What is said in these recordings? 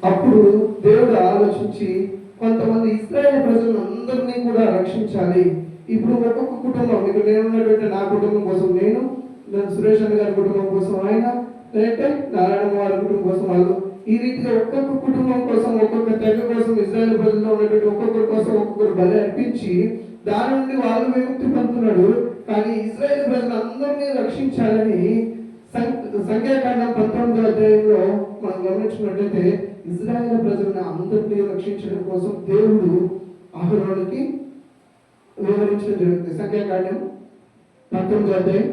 అప్పుడు దేవుడు ఆలోచించి కొంతమంది ఇశ్రాయేలు ప్రజలను అందరినీ కూడా రక్షించాలి. ఇప్పుడు ఒక్కొక్క కుటుంబం, ఇక్కడ నేను ఉన్నటువంటి నా కుటుంబం కోసం నేను, సురేష్ అన్న గారి కుటుంబం కోసం ఆయన, లేదంటే నారాయణ వారి కుటుంబం కోసం వాళ్ళు, ఈ రీతిగా ఒక్కొక్క కుటుంబం కోసం, ఒక్కొక్క తెగ కోసం, ఇశ్రాయేలు ప్రజల్లో ఉన్నటువంటి ఒక్కొక్కరి కోసం ఒక్కొక్కరు బలి అర్పించి దాని నుండి వాళ్ళు విముక్తి పొందుతున్నాడు. కానీ ఇశ్రాయేలు ప్రజలందరినీ రక్షించాలని సంఖ్యాకాండం 19వ అధ్యాయంలో మనం గమనించినట్లయితే ఇశ్రాయేలు ప్రజలను అందరినీ రక్షించడం కోసం దేవుడు అహరోనుకి వివరించడం జరుగుతుంది. సంఖ్యాకాండం 19వ అధ్యాయం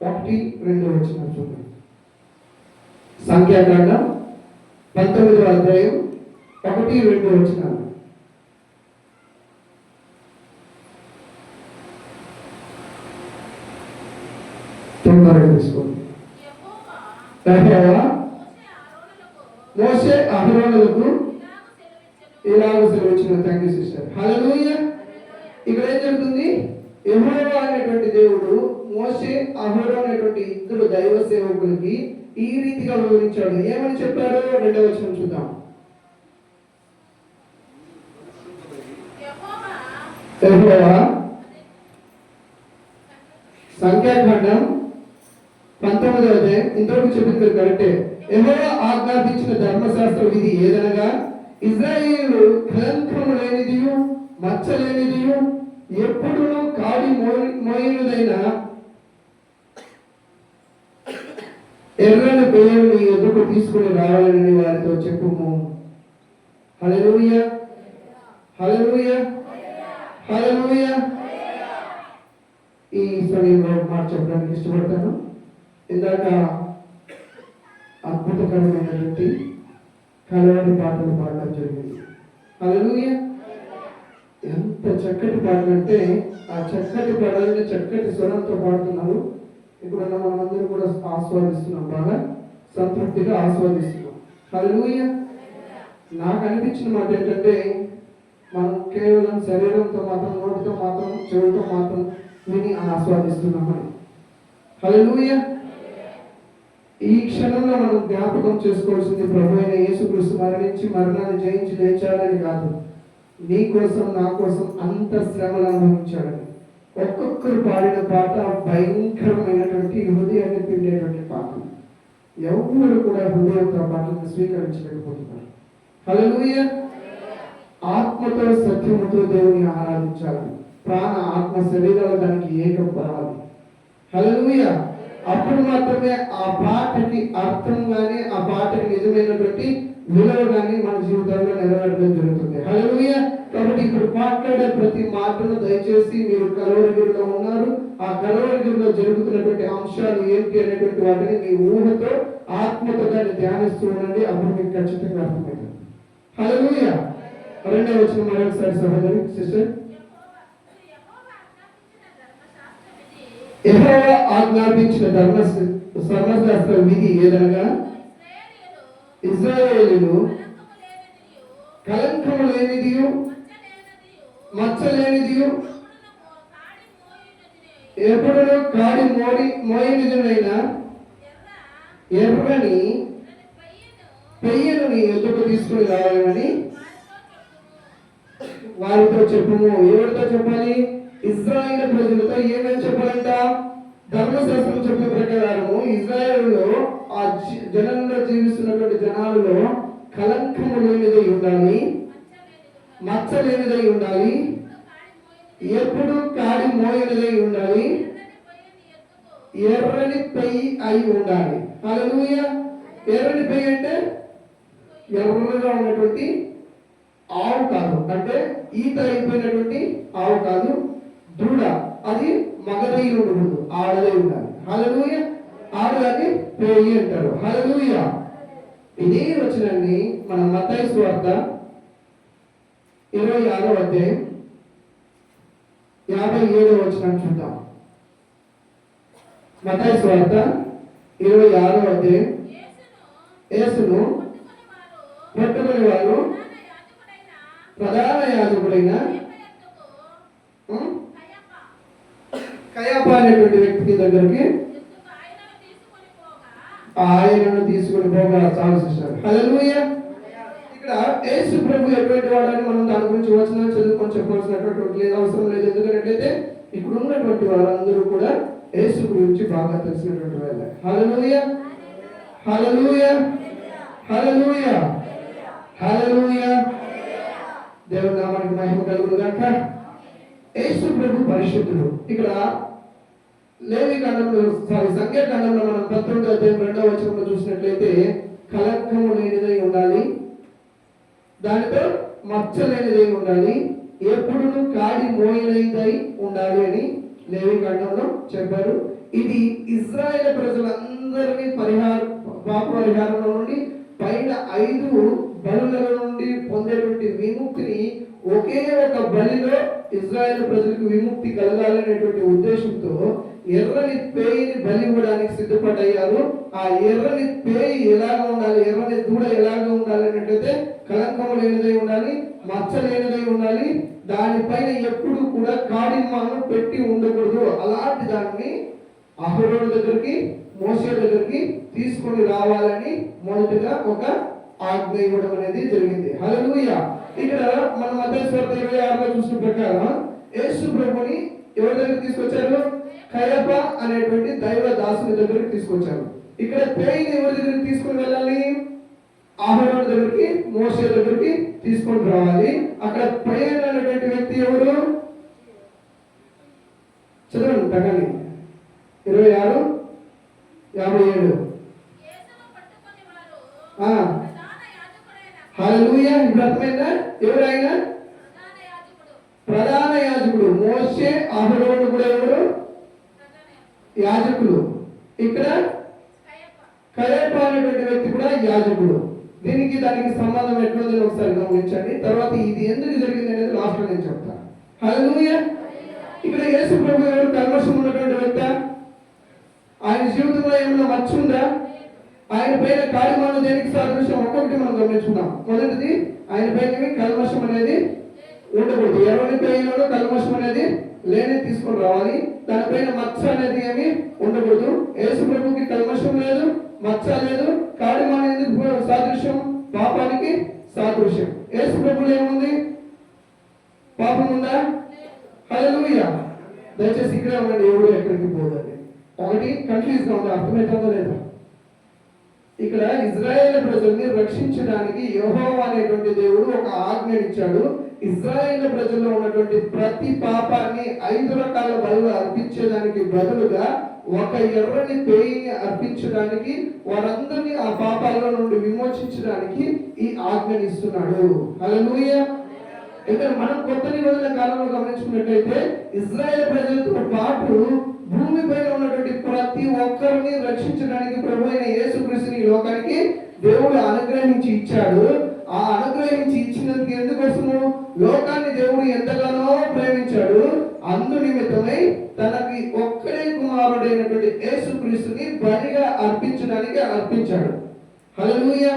1-2 వచనాలు చూడండి. సంఖ్యాకాండం 19వ అధ్యాయం 1-2 వచనాలు. తొందరగా తీసుకోండి. మోషే అహరోనులకు ఇలాగ సెలవిచ్చిన. Thank you sister. హల్లెలూయా. ఇక్కడ ఏం జరుగుతుంది? యెహోవా అనేటువంటి దేవుడు మోషే అహరోను అనేటువంటి ఇద్దరు దైవ సేవకులకి ఈ రీతిగా వివరించాడు. ఏమని చెప్పారో 2వ వచనం చూద్దాం. యెహోవా సంఖ్యాకాండం 19వ అధ్యాయం ఇంతవరకు చెప్పింది కరెక్టే. యెహోవా ఆజ్ఞాపించిన ధర్మశాస్త్ర విధి ఏదనగా ఇశ్రాయేలు కళంకము లేనిదియు మచ్చ లేనిదియు ఎప్పుడునూ కాడి మోయినదైన ఎర్రని పేరుని ఎదుకు తీసుకుని రావాలని వారితో చెప్పుము. హల్లెలూయా, హల్లెలూయా, హల్లెలూయా. ఈ సమయంలో మాట చెప్పడానికి ఇష్టపడతాను. ఇందాక అద్భుతకరమైనటువంటి కలవరి పాటలు పాడడం జరిగింది. హల్లెలూయా. ఎంత చక్కటి పాటలు అంటే ఆ చక్కటి పాటలని చక్కటి స్వరంతో పాడుతున్నారు. ఇక్కడ మనమందరం కూడా ఆస్వాదిస్తున్నాం, బాగా సంతృప్తిగా ఆస్వాదిస్తున్నాం. హల్లెలూయా. నాకు అనిపించిన మాట ఏంటంటే మనం కేవలం శరీరంతో మాత్రం, నోటితో మాత్రం, చెవులతో మాత్రం విని ఆస్వాదిస్తున్నామని. హల్లెలూయా. ఈ క్షణంలో మనం జ్ఞాపకం చేసుకోవాల్సింది ప్రభు అయిన యేసుక్రీస్తు మరణించి మరణాన్ని జయించి లేచాడని కాదు, నీ కోసం నా కోసం అంత శ్రమలు అనుభవించాడని. ఒక్కొక్కరు పాడిన పాట భయంకరమైనటువంటి హృదయాన్ని పిండేటువంటి పాట. ఎవరు కూడా హృదయంతో పాటలను స్వీకరించలేకపోతున్నారు. హల్లెలూయా. ఆత్మతో సత్యముతో దేవుని ఆరాధించాలి. ప్రాణ ఆత్మ శరీరాలు దానికి ఏకం కావాలి. హల్లెలూయా. అప్పుడు మాత్రమే ఆ పాటకి అర్థం కానీ ఆ పాటకి నిజమైనటువంటి విలువ కానీ మన జీవితంలో నెరవేరడం జరుగుతుంది. హల్లెలూయా. కాబట్టి ఇప్పుడు మాట్లాడే ప్రతి మాటను దయచేసి మీరు కలవరగిరిలో ఉన్నారు, ఆ కలవరగిరిలో జరుగుతున్నటువంటి అంశాలు ఏంటి అనేటువంటి వాటిని మీ ఊహతో ఆత్మతో దాన్ని ధ్యానిస్తూ ఉండండి. అప్పుడు మీకు ఖచ్చితంగా అర్థమైంది. హల్లెలూయా. 2వ వచనం మరొకసారి సహోదరి సిస్టర్. యెహోవా ఆజ్ఞాపించిన ధర్మశాస్త్ర విధి ఏదనగా ఇశ్రాయేలీయులు కళంకము లేనిదియు మచ్చ లేనిదియు ఎప్పుడునూ కాడి మోయినదినైన ఎర్రని పెయ్యను నీ ఎద్దుకు తీసుకుని రావాలని వారితో చెప్పుము. ఎవరితో చెప్పాలి? ఇశ్రాయేలు ప్రజలతో. ఏమని చెప్పాలంట? ధర్మశాస్త్రం చెప్పే ప్రకారము ఇశ్రాయేలులో ఆ జనంలో జీవిస్తున్నటువంటి జనాలలో కళంకము లేనిదై ఉండాలి, మచ్చ లేనిదై ఉండాలి, ఎప్పుడు కాడి మోయినదై ఉండాలి, ఎర్రని పెయ్యి అయి ఉండాలి. హల్లెలూయా. ఎర్రని పెయ్యి అంటే ఎర్రగా ఉన్నటువంటి ఆవు కాదు, అంటే ఈత అయిపోయినటువంటి ఆవు కాదు, దూడ. అది మగదై ఉండకూడదు, ఆడదై ఉండాలి. హల్లెలూయా. ఆడదాన్ని పేయి అంటారు. హల్లెలూయా. ఇదే వచనాన్ని మనం మత్తయి సువార్త 26వ అధ్యాయం 57వ వచనాన్ని చూద్దాం. మత్తయి సువార్త 26వ అధ్యాయం. యేసును పట్టుకుని వారు ప్రధాన యాజకుడైన కయప అనేటువంటి వ్యక్తికి దగ్గరికి ఆయనను తీసుకుని పోగా చాలు సిస్టర్. హల్లెలూయా. ఇక్కడ యేసు ప్రభు ఎటువంటి వాడని మనం దాని గురించి వచనాలు చదువుకొని చెప్పాల్సినటువంటి అవసరం లేదు. ఎందుకంటే ఇక్కడ ఉన్నటువంటి వారందరూ కూడా యేసు గురించి బాగా తెలిసినటువంటి వాళ్ళే. హల్లెలూయా, హల్లెలూయా, హల్లెలూయా, హల్లెలూయా. దేవుని నామానికి మహిమ కలుగును గాక. యేసు ప్రభు పరిశుద్ధుడు. ఇక్కడ లేవి ఖండంలో సంఖ్యాకాండంలో మనం 19వ అధ్యాయం 2వ వచనంలో చూసినట్లయితే కళంకము లేనిదై ఉండాలి, దానితో మచ్చ లేనిదై ఉండాలి, ఎప్పుడును కాడి మోయలేదై ఉండాలి అని లేవి ఖండంలో చెప్పారు. ఇది ఇశ్రాయేలు ప్రజలందరినీ పాప పరిహారంలో నుండి పైన 5 బలుల నుండి పొందేటువంటి విముక్తిని ఒకే ఒక బలిలో ఇశ్రాయేలు ప్రజలకు విముక్తి కలగాలనేటువంటి ఉద్దేశంతో ఎర్రని పేయిని బలి ఇవ్వడానికి సిద్ధపడ్డారు. ఆ ఎర్రని పేయి ఎలాగ ఉండాలి, ఎర్రని దూడ ఎలాగ ఉండాలి అన్నట్లయితే కళంకము లేనిదై ఉండాలి, మచ్చ లేనిదై ఉండాలి, దానిపైన ఎప్పుడు కూడా కాడిమాను పెట్టి ఉండకూడదు. అలాంటి దాన్ని అహరోను దగ్గరికి మోషే దగ్గరికి తీసుకొని రావాలని మొదటగా ఒక ఆజ్ఞ ఇవ్వడం అనేది జరిగింది. హల్లెలూయా. ఇక్కడ మన మత్తయి సువార్త 26లో చూసిన ప్రకారం యేసు ప్రభుని ఎవరి దగ్గరికి తీసుకొచ్చారు? కయప అనేటువంటి దైవ దాసుని దగ్గరికి తీసుకొచ్చారు. ఇక్కడ పేయిని ఎవరి దగ్గరికి తీసుకొని వెళ్ళాలి? అహరోను దగ్గరికి, మోషే దగ్గరికి తీసుకొని రావాలి. అక్కడ పేయిన్ అనేటువంటి వ్యక్తి ఎవరు? చదవండి ప్రకారం 26:57. హల్లెలూయా. ఇప్పుడు అర్థమైందా? ఎవరైనా ప్రధాన యాజకుడు. మోషే అహరోను కూడా ఎవరు? యాజకులు. ఇక్కడ కయప అనేటువంటి వ్యక్తి కూడా యాజకుడు. దానికి సంబంధం ఎట్లుందని ఒకసారి గమనించండి. తర్వాత ఇది ఎందుకు జరిగింది అనేది లాస్ట్ లో నేను చెప్తాను. హల్లెలూయా. ఇక్కడ యేసు ప్రభు ఎవరు? కల్మషం ఉన్నటువంటి వ్యక్తి. ఆయన జీవితంలో ఏమైనా మచ్చ ఉందా? ఆయన పైన కాడిమాను దేనికి సాదృశ్యం? ఒక్కొక్కటి మనం గమనించుకుందాం. మొదటిది, ఆయన పైన కల్మషం అనేది ఉండకూడదు. ఎర్రని పేయిలో కల్మషం అనేది లేని తీసుకొని రావాలి. దానిపైన మచ్చ అనేది ఏమి ఉండకూడదు. యేసు ప్రభుకి కల్మషం లేదు, మచ్చ లేదు. కాడిమాను ఎందుకు సాదృశ్యం? పాపానికి సాదృశ్యం. యేసు ప్రభులో ఏముంది? పాపం ఉందా? హల్లెలూయా. దయచేసి ఇక్కడ ఉండండి, ఎవరు ఎక్కడికి పోదండి. ఒకటి కన్ఫ్యూజ్ గా ఉంది, అర్థమవుతుందో లేదా? ఇక్కడ ఇజ్రాయేల్ ప్రజల్ని రక్షించడానికి యెహోవా అనేటువంటి దేవుడు ఒక ఆజ్ఞ ఇచ్చాడు. ఇజ్రాయేల్ ప్రజల్లో ఉన్నటువంటి ప్రతి పాపాన్ని 5 రకాల బలులు అర్పించేదానికి బదులుగా ఒక ఎర్రని పేయిని అర్పించడానికి, వారందరినీ ఆ పాపాల నుండి విమోచించడానికి ఈ ఆజ్ఞని ఇస్తున్నాడు. హల్లెలూయా. ఇక్కడ మనం కొత్త నిబంధన కాలంలో గమనించుకున్నట్లయితే ఇజ్రాయేల్ ప్రజలతో పాటు భూమి పైన ఉన్నటువంటి ప్రతి ఒక్కరిని రక్షించడానికి ప్రభు అయిన యేసుక్రీస్తుని ఈ లోకానికి దేవుడు అనుగ్రహించి ఇచ్చాడు. ఆ అనుగ్రహించి ఇచ్చినందుకు ఎందుకోసము? లోకాన్ని దేవుడు ఎంతగానో ప్రేమించాడు. అందు నిమిత్తమై తనకి ఒక్కడే కుమారుడైనటువంటి యేసుక్రీస్తుని బలిగా అర్పించడానికి అర్పించాడు. హల్లెలూయా.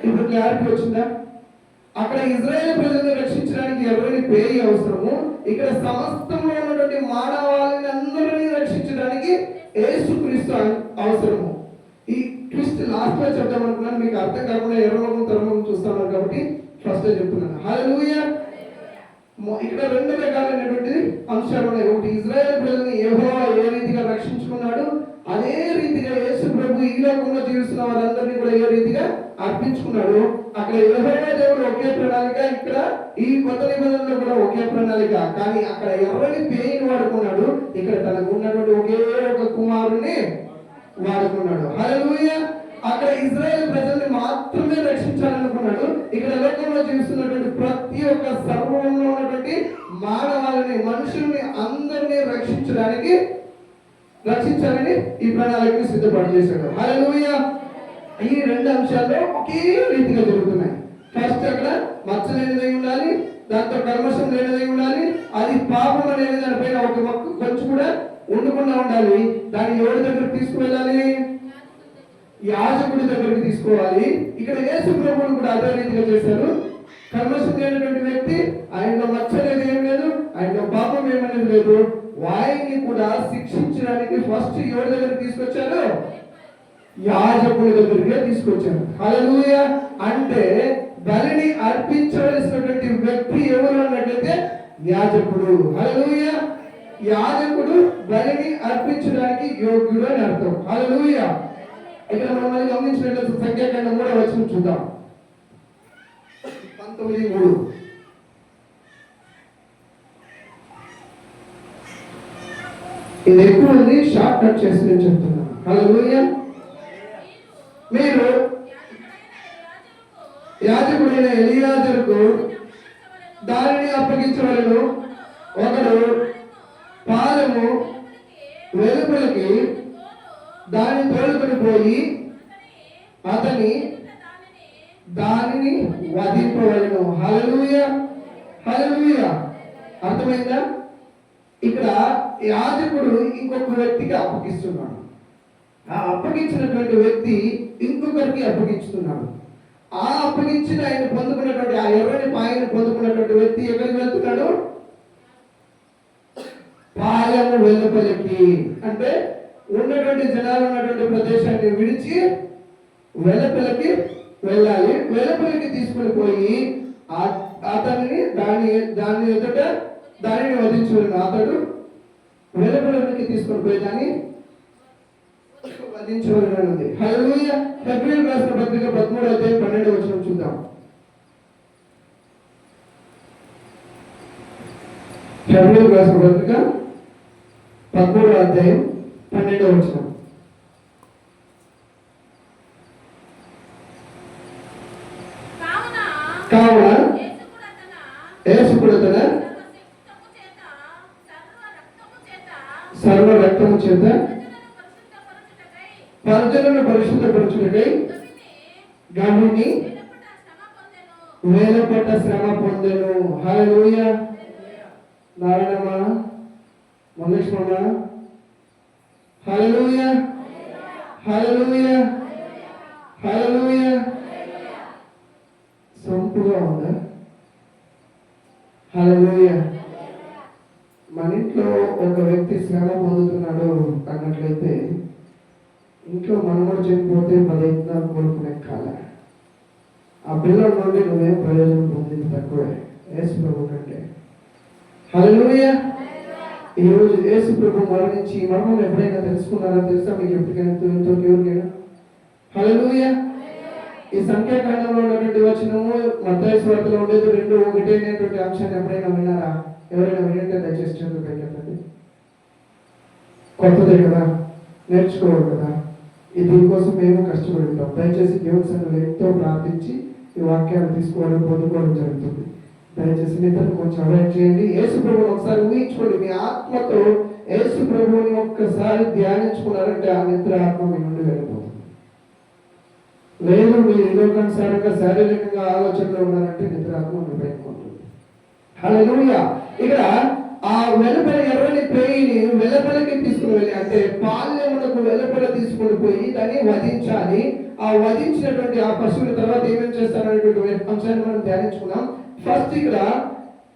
ఇప్పుడు క్లారిటీ వచ్చిందా? అక్కడ ఇజ్రాయేల్ ప్రజలను రక్షించడానికి ఎవరిని పేయి అవసరము, ఇక్కడ సమస్తంలో ఉన్నటువంటి మానవాళిని అందరినీ రక్షించడానికి యేసుక్రీస్తు అవసరము. ఈ ట్విస్ట్ లాస్ట్ లో చెప్తాం అనుకున్నాను, మీకు అర్థం కాకుండా ఎర్రముఖం తరముఖం చూస్తాను కాబట్టి ఫస్ట్ చెప్తున్నాను. హల్లెలూయా. ఇక్కడ 2 రకాలైనటువంటి అంశాలు ఉన్నాయి. ఒకటి, ఇజ్రాయేల్ ప్రజల్ని యెహోవా ఏ రీతిగా రక్షించుకున్నాడు, అదే రీతిగా యేసు ప్రభు ఈ లోకంలో జీవిస్తున్న వారందరినీ కూడా ఏ రీతిగా అర్పించుకున్నాడు. అక్కడ యెహోవా దేవుడు ఒకే ప్రణాళిక, ఇక్కడ ఈ కొత్త నిబంధనలో కూడా ఒకే ప్రణాళిక. కానీ అక్కడ ఎవరిని పేయిని వాడుకున్నాడు, ఇక్కడ తనకు ఉన్నటువంటి ఒకే ఒక కుమారుని వాడుకున్నాడు. హల్లెలూయా. అక్కడ ఇజ్రాయేల్ ప్రజల్ని మాత్రమే రక్షించాలనుకున్నాడు. ఇక్కడ లోకంలో జీవిస్తున్నటువంటి ప్రతి ఒక్క సర్వంలో ఉన్నటువంటి మానవాళిని, మనుషుల్ని అందరినీ రక్షించాలని ఈ ప్రణాళికను సిద్ధపాటు చేశాడు. హల్లెలూయా. ఈ 2 అంశాల్లో ఒకే రీతిగా జరుగుతున్నాయి. ఫస్ట్ అక్కడ మచ్చ లేనిదై ఉండాలి, దాంతో కల్మషం లేనిదై ఉండాలి, అది పాపం అనేది దానిపైన ఒక మొక్క కొంచెం కూడా ఉండకుండా ఉండాలి. దాన్ని ఎవరి దగ్గరికి తీసుకువెళ్ళాలి? యాజకుడి దగ్గరికి తీసుకోవాలి. ఇక్కడ యేసు ప్రభువును కూడా అదే రీతిగా చేశారు. కల్మషం లేనటువంటి వ్యక్తి, ఆయనలో మచ్చ లేదు, ఏం లేదు, ఆయనలో పాపం ఏమనేది లేదు. వాయిని కూడా శిక్షించడానికి ఫస్ట్ ఎవరి దగ్గరికి తీసుకొచ్చారు? యాజకుడి దగ్గరికే తీసుకొచ్చారు. హల్లెలూయా. అంటే బలిని అర్పించవలసినటువంటి వ్యక్తి ఎవరు అన్నట్లయితే యాజకుడు. హల్లెలూయా. యాజకుడు బలిని అర్పించడానికి యోగ్యుడు అని అర్థం. హల్లెలూయా. ఇక్కడ మనం గమనించినట్లయితే సంఖ్యాకాండం 3వ వచనం చూద్దాం. 19:3. ఇది ఎక్కువ ఉంది, షార్ట్ కట్ చేసి నేను చెప్తున్నాను. హల్లెలూయా. మీరు యాజకుడైన ఎలియాజరుకు దానిని అప్పగించవలెను. ఒకడు పాలెము వెలుపలికి దాన్ని తోలుకొని పోయి అతని దానిని వధింపవలెను. హల్లెలూయా. హల్లెలూయా. అర్థమైందా? ఇక్కడ యాజకుడు ఇంకొక వ్యక్తికి అప్పగిస్తున్నాడు. ఆ అప్పగించినటువంటి వ్యక్తి ఇంకొకరికి అప్పగిస్తున్నాడు. ఆ అప్పగించిన ఆయన పొందుకున్నటువంటి ఆ ఎర్రని పాయను పొందుకున్నటువంటి వ్యక్తి ఎక్కడికి వెళ్తున్నాడు? పాలెము వెలుపలికి. అంటే ఉన్నటువంటి జనాలు ఉన్నటువంటి ప్రదేశాన్ని విడిచి వెలుపలికి వెళ్ళాలి. వెలుపలికి తీసుకుని పోయి అతన్ని దాని ఎదుట దానిని వధించవలెను. అతడు వెలుపలికి తీసుకుని పోయి దాన్ని వధించవలెను ఉంది. హల్లెలూయా. హెబ్రీయులకు రాసిన పత్రిక 13వ అధ్యాయం 12వ వచనం చూద్దాం. హెబ్రీయులకు రాసిన పత్రిక 13వ అధ్యాయం 12వ వచనం. కావున యేసు తన సర్వ రక్తము చేత ప్రజలను పరిశుద్ధపరచుటకై గనుని వేలపట్ట శ్రమ పొందెను. హల్లెలూయా. నారాయణమ్మ, మంగేశ్వరమ్మ, హల్లెలూయా. హల్లెలూయా. హల్లెలూయా. సంపుగా ఉందా? హల్లెలూయా. మన ఇంట్లో ఒక వ్యక్తి శ్రమ పొందుతున్నాడు అన్నట్లయితే ఇంట్లో మనమడు చనిపోతే 10 ఎకరాలు కోరుకునే కాల ఆ పిల్లల నుండి నువ్వేం ప్రయోజనం పొందింది తక్కువే యేసు ప్రభు కంటే. హల్లెలూయా. ఈరోజు యేసు ప్రభు మరణించి మరణం ఎప్పుడైనా తెలుసుకున్నారా? తెలుసా మీకు? ఎప్పటికైనా ఎవరికైనా? హల్లెలూయా. ఈ సంఖ్యాకాండంలో ఉన్నటువంటి వచనము మత్తయి సువార్తలో ఉండేది 2:1 అనేటువంటి అంశాన్ని ఎప్పుడైనా విన్నారా? ఎవరైనా వినంటే దయచేసి చేతులు పైకెత్తండి. కొత్తదే కదా, నేర్చుకోవాలి కదా. దీనికోసం మేము కష్టపడి ఉంటాం. దయచేసి దేవుని సన్నిధిలో ఎంతో ప్రార్థించి ఈ వాక్యాలు తీసుకోవడం పొందుకోవడం జరుగుతుంది. దయచేసి నిద్రను కొంచెం అవాయిడ్ చేయండి. యేసు ప్రభువుని ఒకసారి ఊహించుకోండి. మీ ఆత్మతో యేసు ప్రభువుని ఒక్కసారి ధ్యానించుకున్నారంటే ఆ నిద్ర ఆత్మ మీ నుండి వెళ్ళిపోతుంది. లేదు మీరు లోకానుసారంగా శారీరకంగా ఆలోచనలో ఉన్నారంటే నిద్ర ఆత్మ మీ పైకి ఉంటుంది. హల్లెలూయా. ఇక్కడ ఆ వెలుపల ఎర్రని పేయిని వెలుపలికి తీసుకుని వెళ్ళి, అంటే పాల్యమునకు వెలుపల తీసుకుని పోయి దాన్ని వధించాలి. ఆ వధించినటువంటి ఆ పశువుల తర్వాత ఏమేమి చేస్తారనేటువంటి అంశాన్ని మనం ధ్యానించుకున్నాం. ఫస్ట్ ఇక్కడ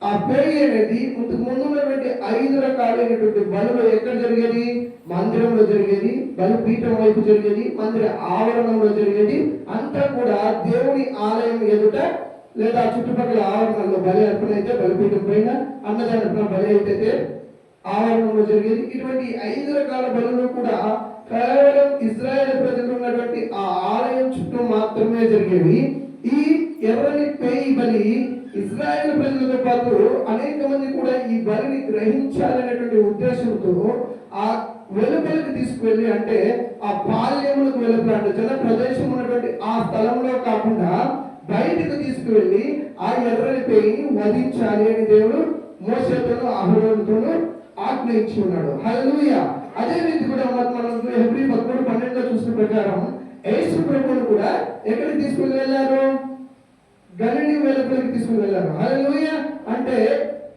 ఆ పేయి అనేది ముందు ఉన్నటువంటి 5 రకాలైనటువంటి బలులు ఎక్కడ జరిగేది? మందిరంలో జరిగేది, బలిపీఠం వైపు జరిగేది, మందిర ఆవరణంలో జరిగేది. అంతా కూడా దేవుని ఆలయం ఎదుట లేదా చుట్టుపక్కల ఆవరణలో బలి అర్పణ అయితే బలిపీఠం పైన, అన్నదాన బలి అయితే ఆవరణంలో జరిగేది. ఇటువంటి 5 రకాల బలులు కూడా కేవలం ఇజ్రాయేల్ ప్రజలు ఉన్నటువంటి ఆ ఆలయం చుట్టూ మాత్రమే జరిగేవి. ఈ ఎర్రని పేయి బలి ఇజ్రాయేల్ ప్రజలతో పాటు అనేక మంది కూడా ఈ బలిని గ్రహించాలనేటువంటి ఉద్దేశంతో ఆ వెలుపలికి తీసుకువెళ్ళి, అంటే ఆ పాల్యములకు వెలుపల, అంటే జన ప్రదేశం ఉన్నటువంటి ఆ స్థలంలో కాకుండా బయటకు తీసుకువెళ్ళి ఆ ఎర్రని పేయిని వధించాలి అని దేవుడు మోషేతోనూ అహరోనుతోనూ ఆజ్ఞయించి ఉన్నాడు. హల్లెలూయా. అదే రీతి కూడా మనం హెబ్రీ 13:12 చూసిన ప్రకారం యేసు ప్రభువును కూడా ఎక్కడికి తీసుకుని వెళ్ళారు? గలిలీ వెలుపలికి తీసుకుని వెళ్ళారు. హల్లెలూయా. అంటే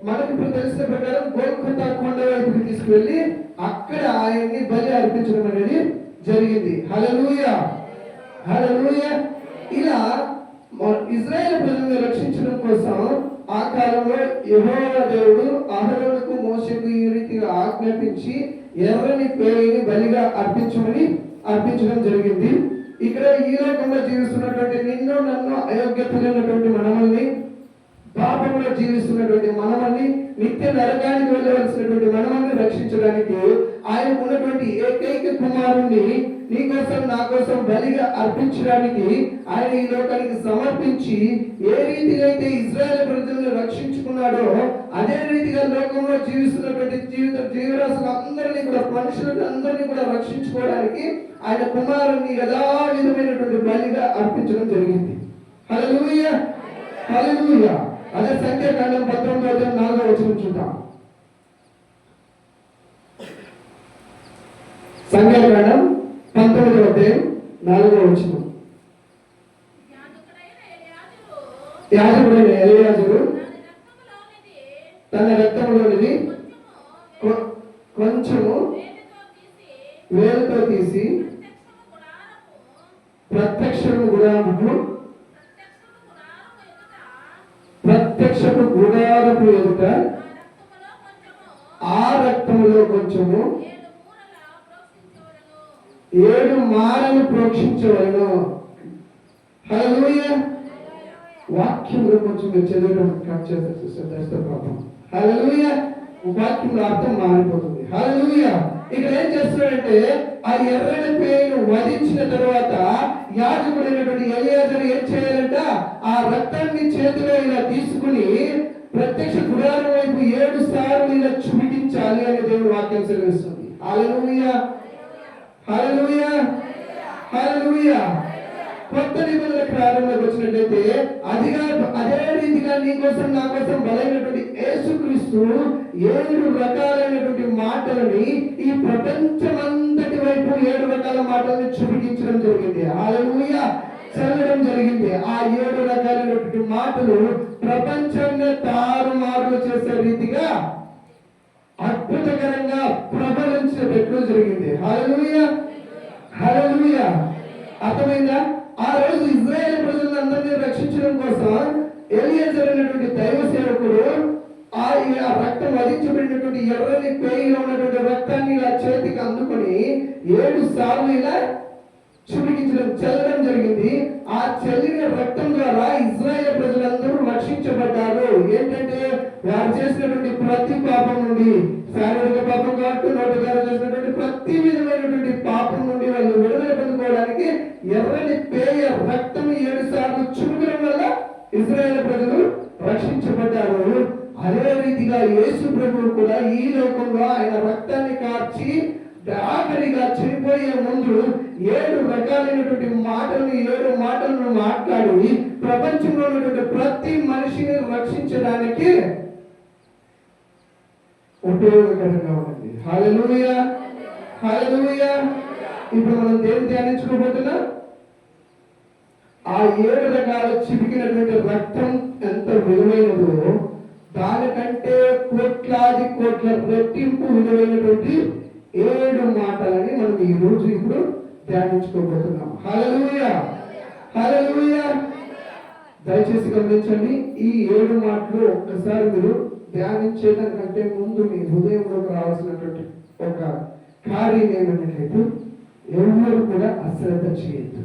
మనకు ఇప్పుడు తెలిసిన ప్రకారం గోల్కొతా కొండ వైపుకి తీసుకువెళ్ళి అక్కడ ఆయన్ని బలి అర్పించడం అనేది జరిగింది. హల్లెలూయా. హల్లెలూయా. ఇలా ఇజ్రాయేల్ ప్రజలను రక్షించడం కోసం ఆ కాలంలో యెహోవా దేవుడు అహరోనుకు మోషేకు ఈ రీతిగా ఆజ్ఞాపించి ఎర్రని పేయిని బలిగా అర్పించమని అర్పించడం జరిగింది. ఇక్కడ ఈ లోకంలో జీవిస్తున్నటువంటి నిన్ను నన్ను అయోగ్యతలైనటువంటి మనమల్ని, పాపంలో జీవిస్తున్నటువంటి మనమల్ని, నిత్య నరకానికి వెళ్ళవలసినటువంటి మనమల్ని రక్షించడానికి ఆయన ఉన్నటువంటి ఏకైక కుమారుణ్ణి నీ కోసం నా కోసం బలిగా అర్పించడానికి ఆయన ఈ లోకానికి సమర్పించి ఏ రీతిగా అయితే ఇశ్రాయేలు ప్రజలను రక్షించుకున్నాడో అదే రీతిగా లోకంలో జీవిస్తున్నటువంటి జీవరాశులందరినీ కూడా, మనుషులందరినీ కూడా రక్షించుకోవడానికి ఆయన కుమారుణ్ణి యథావిధమైనటువంటి బలిగా అర్పించడం జరిగింది. హల్లెలూయా, హల్లెలూయా. అదే సంఖ్యాకాండం 19:4 చూద్దాం. సంఖ్యాకాండం 19:4. యాజకుడైన ఎలియాజరు తన రక్తంలోనిది కొంచెము వేలుతో తీసి ప్రత్యక్షము గుడారపు ఎదుట ఆ రక్తములో కొంచెము 7 మారలు ప్రోక్షించవలను. హల్లెలూయా. వాక్యంలో కొంచెం చదవడం కట్ చేస్తే పాపం. హల్లెలూయా. వాక్యంలో అర్థం మారిపోతుంది. హల్లెలూయా. ఇక్కడ ఏం చేస్తున్నాడంటే ఆ ఎర్రని పేరును వధించిన తర్వాత యాజకుడైనటువంటి ఎలియాజరు ఏం చేయాలంట, ఆ రక్తాన్ని చేతిలో ఇలా తీసుకుని ప్రత్యక్ష గుడారం వైపు 7 సార్లు ఇలా చూపించాలి అని దేవుడు వాక్యం సెలవిస్తుంది. హల్లెలూయా, హల్లెలూయా, హల్లెలూయా. కొత్త నిబంధన ప్రారంభంలోకి వచ్చినట్లయితే అదే రీతిగా నీ కోసం నా కోసం బలైనటువంటి యేసుక్రీస్తు 7 రకాలైనటువంటి మాటలని ఈ ప్రపంచమంతటి వైపు 7 రకాల మాటలను చూపించడం జరిగింది. హల్లెలూయా, చల్లడం జరిగింది. ఆ 7 రకాలైనటువంటి మాటలు ప్రపంచాన్ని తారుమారులు చేసే రీతిగా అద్భుతకరంగా ప్రబలించినట్లు జరిగింది. హల్లెలూయా, హల్లెలూయా. అర్థమైందా? ఆ రోజు ఇశ్రాయేలు ప్రజలందరినీ రక్షించడం కోసం ఎలియాజరు అనేటువంటి దైవ సేవకుడు ఆ రక్తం వధించబడినటువంటి ఎర్రని పేయిలో ఉన్నటువంటి రక్తాన్ని ఇలా చేతికి అందుకొని 7 సార్లు ఇలా చల్లడం జరిగింది. ఆ చల్లిన రక్తం ద్వారా ఇశ్రాయేలు ప్రజలందరూ రక్షించబడ్డారు. ఏంటంటే వారు చేసినటువంటి ప్రతి పాపం నుండి, శారీరక పాపం కావచ్చు, నోటి ద్వారా చేసినటువంటి ప్రతి విధమైనటువంటి పాపం నుండి వాళ్ళు విడుదల పొందుకోవడానికి ఎర్రని పేయ రక్తం 7 సార్లు చురుకడం వల్ల ఇశ్రాయేలు ప్రజలు రక్షించబడ్డారు. అదే రీతిగా యేసు ప్రభువు కూడా ఈ లోకంలో ఆయన రక్తాన్ని కార్చి ఆఖరిగా చనిపోయే ముందు 7 రకాలైనటువంటి మాటలను 7 మాటలను మాట్లాడి ప్రపంచంలో ఉన్నటువంటి ప్రతి మనిషిని రక్షించడానికి ఉపయోగకరంగా ఉన్నది. హల్లెలూయా, హల్లెలూయా. ఇప్పుడు మనం దేన్ని ధ్యానించుకోబోతున్నాం? ఆ 7 రకాల చిటికినటువంటి రక్తం ఎంత విలువైనదో దానికంటే కోట్లాది కోట్ల రెట్టింపు విలువైనటువంటి 7 మాటలని మనం ఈ రోజు ఇప్పుడు ధ్యానించుకోబోతున్నాం. హల్లెలూయా, హల్లెలూయా. దయచేసి గమనించండి. ఈ 7 మాటలు ఒక్కసారి మీరు ధ్యానించేదానికంటే ముందు మీ హృదయంలోకి రావాల్సినటువంటి ఒక కార్యం ఏమన్నట్లయితే ఎవరు కూడా అశ్రద్ధ చేయొద్దు.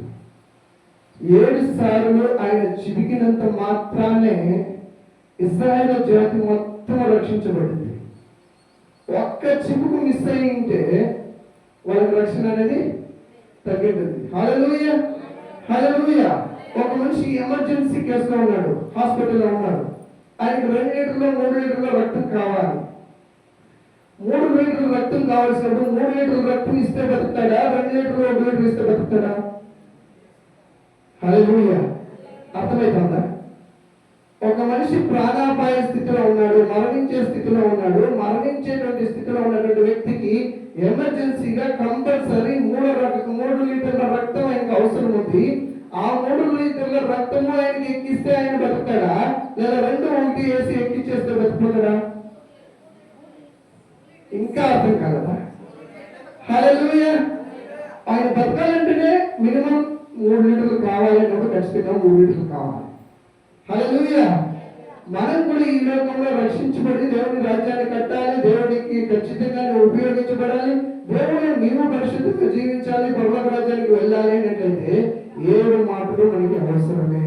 7 సార్లు ఆయన చిరిగినంత మాత్రానే ఇశ్రాయేలు జాతి మొత్తం రక్షించబడింది. ఒక్క చిపుకు మిస్ అయి ఉంటే వాళ్ళకి రక్షణ అనేది తగ్గింది. హల్లెలూయా, హల్లెలూయా. ఒక మనిషి ఎమర్జెన్సీ కేసులో ఉన్నాడు, హాస్పిటల్లో ఉన్నాడు. ఆయనకు 2 లీటర్లు 3 లీటర్ల రక్తం కావాలి. 3 లీటర్ల రక్తం కావాల్సినప్పుడు 3 లీటర్ల రక్తం ఇస్తే బతుకుతాడా? 2 లీటర్లు 1 లీటర్ ఇస్తే బతుకుతాడా? హల్లెలూయా. అర్థమవుతుందా? ఒక మనిషి ప్రాణాపాయ స్థితిలో ఉన్నాడు, మరణించే స్థితిలో ఉన్నాడు. మరణించేటువంటి స్థితిలో ఉన్నటువంటి వ్యక్తికి ఎమర్జెన్సీగా కంపల్సరీ 3 లీటర్ల రక్తం ఆయనకు అవసరం ఉంది. ఆ 3 లీటర్ల రక్తము ఆయనకి ఎక్కిస్తే ఆయన బతుకుతాడా? లేదా 2 1 వేసి ఎక్కిచ్చేస్తే బతుకుతాడా? ఇంకా అర్థం కాదా? హల్లెలూయా. ఆయన బతకాలంటేనే మినిమం 3 లీటర్లు కావాలి అన్నప్పుడు ఖచ్చితంగా 3 లీటర్లు కావాలి. హల్లెలూయా. మనం కూడా ఈ లోకంలో రక్షించబడి దేవుని రాజ్యాన్ని కట్టాలి, దేవుడికి ఖచ్చితంగా ఉపయోగించబడాలి, దేవుడు నీవు పరిశుద్ధంగా జీవించాలి, పరలోక రాజ్యానికి వెళ్ళాలి అన్నట్లయితే 7 మాటలు మనకి అవసరమే.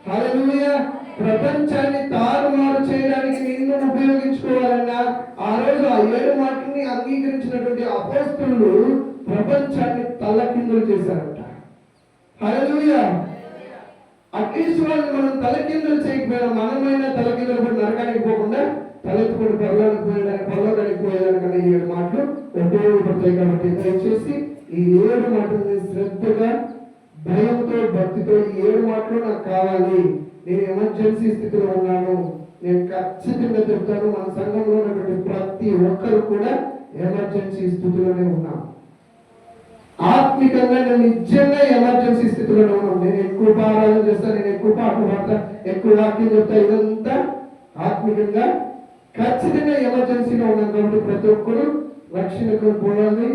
హల్లెలూయా. ప్రపంచాన్ని తారుమారు చేయడానికి నిన్ను ఉపయోగించుకోవాలన్నా ఆ రోజు ఆ 7 మాటల్ని అంగీకరించినటువంటి అపోస్తలులు ప్రపంచాన్ని తలకిందులు చేశారట. హల్లెలూయా. అట్లీస్ట్ వాళ్ళు మనం తలకిందులు చేయకపోయినా మనమైనా తలకిందులు పడి నరకానికి పోకుండా తలెత్తుకొని పరలోకానికి పోయేదానికన్నా 7 మాటలు ఉపయోగపడతాయి. కాబట్టి దయచేసి ఈ 7 మాటలని శ్రద్ధగా భయంతో భక్తితో ఈ 7 మాటలు నాకు కావాలి, నేను ఎమర్జెన్సీ స్థితిలో ఉన్నాను, నేను ఖచ్చితంగా చెప్తాను, మన సంఘంలో ఉన్నటువంటి ప్రతి ఒక్కరు కూడా ఎమర్జెన్సీ స్థితిలోనే ఉన్నాం. ఆత్మికంగా నేను నిజంగా ఎమర్జెన్సీ స్థితిలోనే ఉన్నాను. నేను ఎక్కువ ఆరాధన చేస్తాను, నేను ఎక్కువ పాటలు పాడతా, ఎక్కువ వాక్యం చెప్తా, ఇదంతా ఆత్మికంగా ఖచ్చితంగా ఎమర్జెన్సీలో ఉన్నాను. కాబట్టి ప్రతి ఒక్కరు రక్షణకు పోవాలి,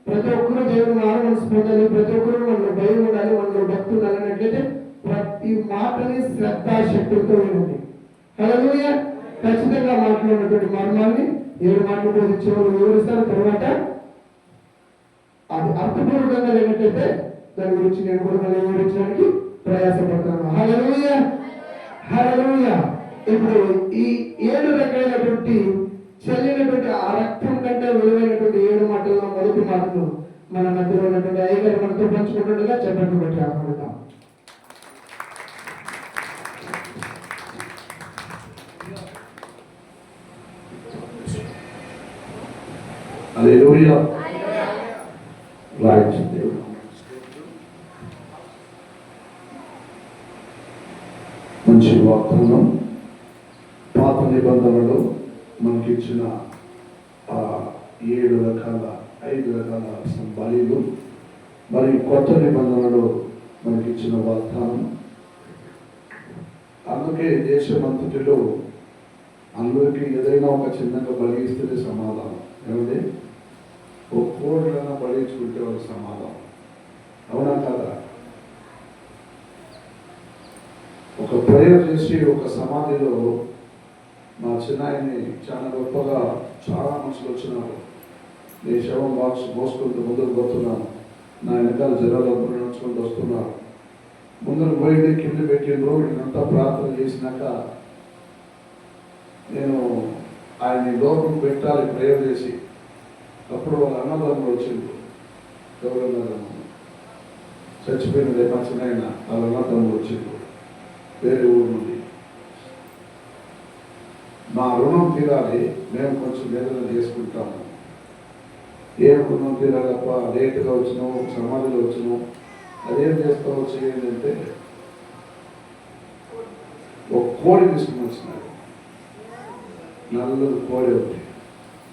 ప్రతి ఒక్కరు దేవుని మనసు పొందాలి, ప్రతి ఒక్కరు మనలో భయం ఉండాలి, మనలో భక్తి ఉండాలి అన్నట్లయితే ప్రతి మాటని శ్రద్ధాశక్తులతో వినండి. హల్లెలూయా. ఖచ్చితంగా మాట్లాడినటువంటి మర్మాన్ని 7 మాటలు బోధించే వాళ్ళు వివరిస్తారు. తర్వాత అది అర్థపూర్వకంగా లేనట్లయితే దాని గురించి నేను కూడా మళ్ళీ వివరించడానికి ప్రయాసపడతాను. హల్లెలూయా. హల్లెలూయా. ఇప్పుడు ఈ 7 రకాలైనటువంటి చెల్లినటువంటి ఆ రక్తం కంటే విలువైనటువంటి 7 మాటల్లో మొదటి మాటలు మన మధ్యలో ఉన్నటువంటి అయ్యగారు మనతో పంచుకుంటుండగా చెప్పండి బట్టి ఆహ్వానిద్దాం. హల్లెలూయా. రైట్. మంచి వాగ్దానం. పాత నిబంధనలో మనకిచ్చిన 5 రకాల బలులు, మరి కొత్త నిబంధనలో మనకిచ్చిన వాగ్దానం. అందుకే దేశమంతటిలో అందరికీ ఏదైనా ఒక చిన్నగా బలి ఇస్తే సమాధానం. ఏమంటే ఒక కోడికైనా బలించుకుంటే ఒక సమాధానం. అవునా కాదా? ఒక ప్రేయర్ చేసి ఒక సమాధిలో మా చిన్నాయన్ని చాలా గొప్పగా చాలా మనుషులు వచ్చినారు. నేను శవం బాక్స్ మోసుకుంటూ ముందుకు పోతున్నాను, నా వెనకాల జనాలు నడుచుకుంటూ వస్తున్నారు. ముందుకు పోయింది కింద పెట్టిండ్రు. ఇదంతా ప్రార్థన చేసినాక నేను ఆయన్ని లోపల పెట్టాలి ప్రేయర్ చేసి. అప్పుడు వాళ్ళ అన్నదమ్ములు వచ్చిండ్రు. ఎవరన్నదమ్ములు చచ్చిపోయినదే మా చిన్నాయన, వాళ్ళ అన్నదమ్ములు వచ్చిండ్రు వేరే ఊరు నుండి. మా రుణం తీరాలి, మేము కొంచెం వేదన చేసుకుంటాము. ఏం రుణం తీరాలప్ప, లేటుగా వచ్చినాము, సమాధిలో వచ్చినాము, అదేం చేస్తామో చేయండి అంటే ఒక కోడి తీసుకుని వచ్చినాడు. నల్లది కోడి ఒకటి.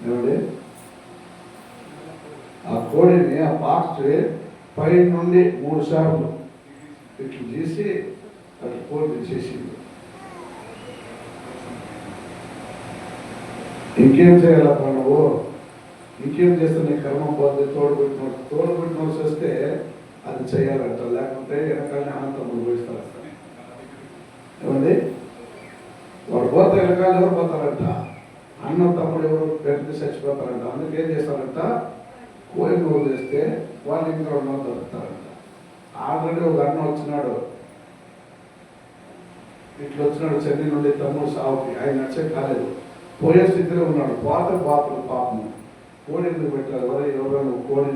ఏమంటే ఆ కోడిని ఆ బాక్స్ పై నుండి 3 సార్లు ఇట్లా చేసి అటు కోడి తెచ్చేసింది. ఇంకేం చేయాలప్ప నువ్వు, ఇంకేం చేస్తే నీ కర్మం పోతే తోడుబుట్టిన వస్తే అది చేయాలంట, లేకుంటే వెనకాలని అనంతములు పోయిస్తారు. ఏమండి వాడు పోతే వెనకాల ఎవరు పోతారంట, అన్న తమ్ముడు ఎవరు పెట్టి చచ్చిపోతారంట. అందుకు ఏం చేస్తారంట, కోయిలు వదిలేస్తే వాళ్ళు ఇంకా దొరుకుతారంట. ఆల్రెడీ ఒక అన్న వచ్చినాడు, ఇట్లా వచ్చినాడు చెన్నై నుండి తమ్ముడు సావుకి. ఆయన నచ్చే కాలేదు, పోయే స్థితిలో ఉన్నాడు. బాపులు పాపము కోడి ఎందుకు పెట్టారు? ఎవరైనా కోడి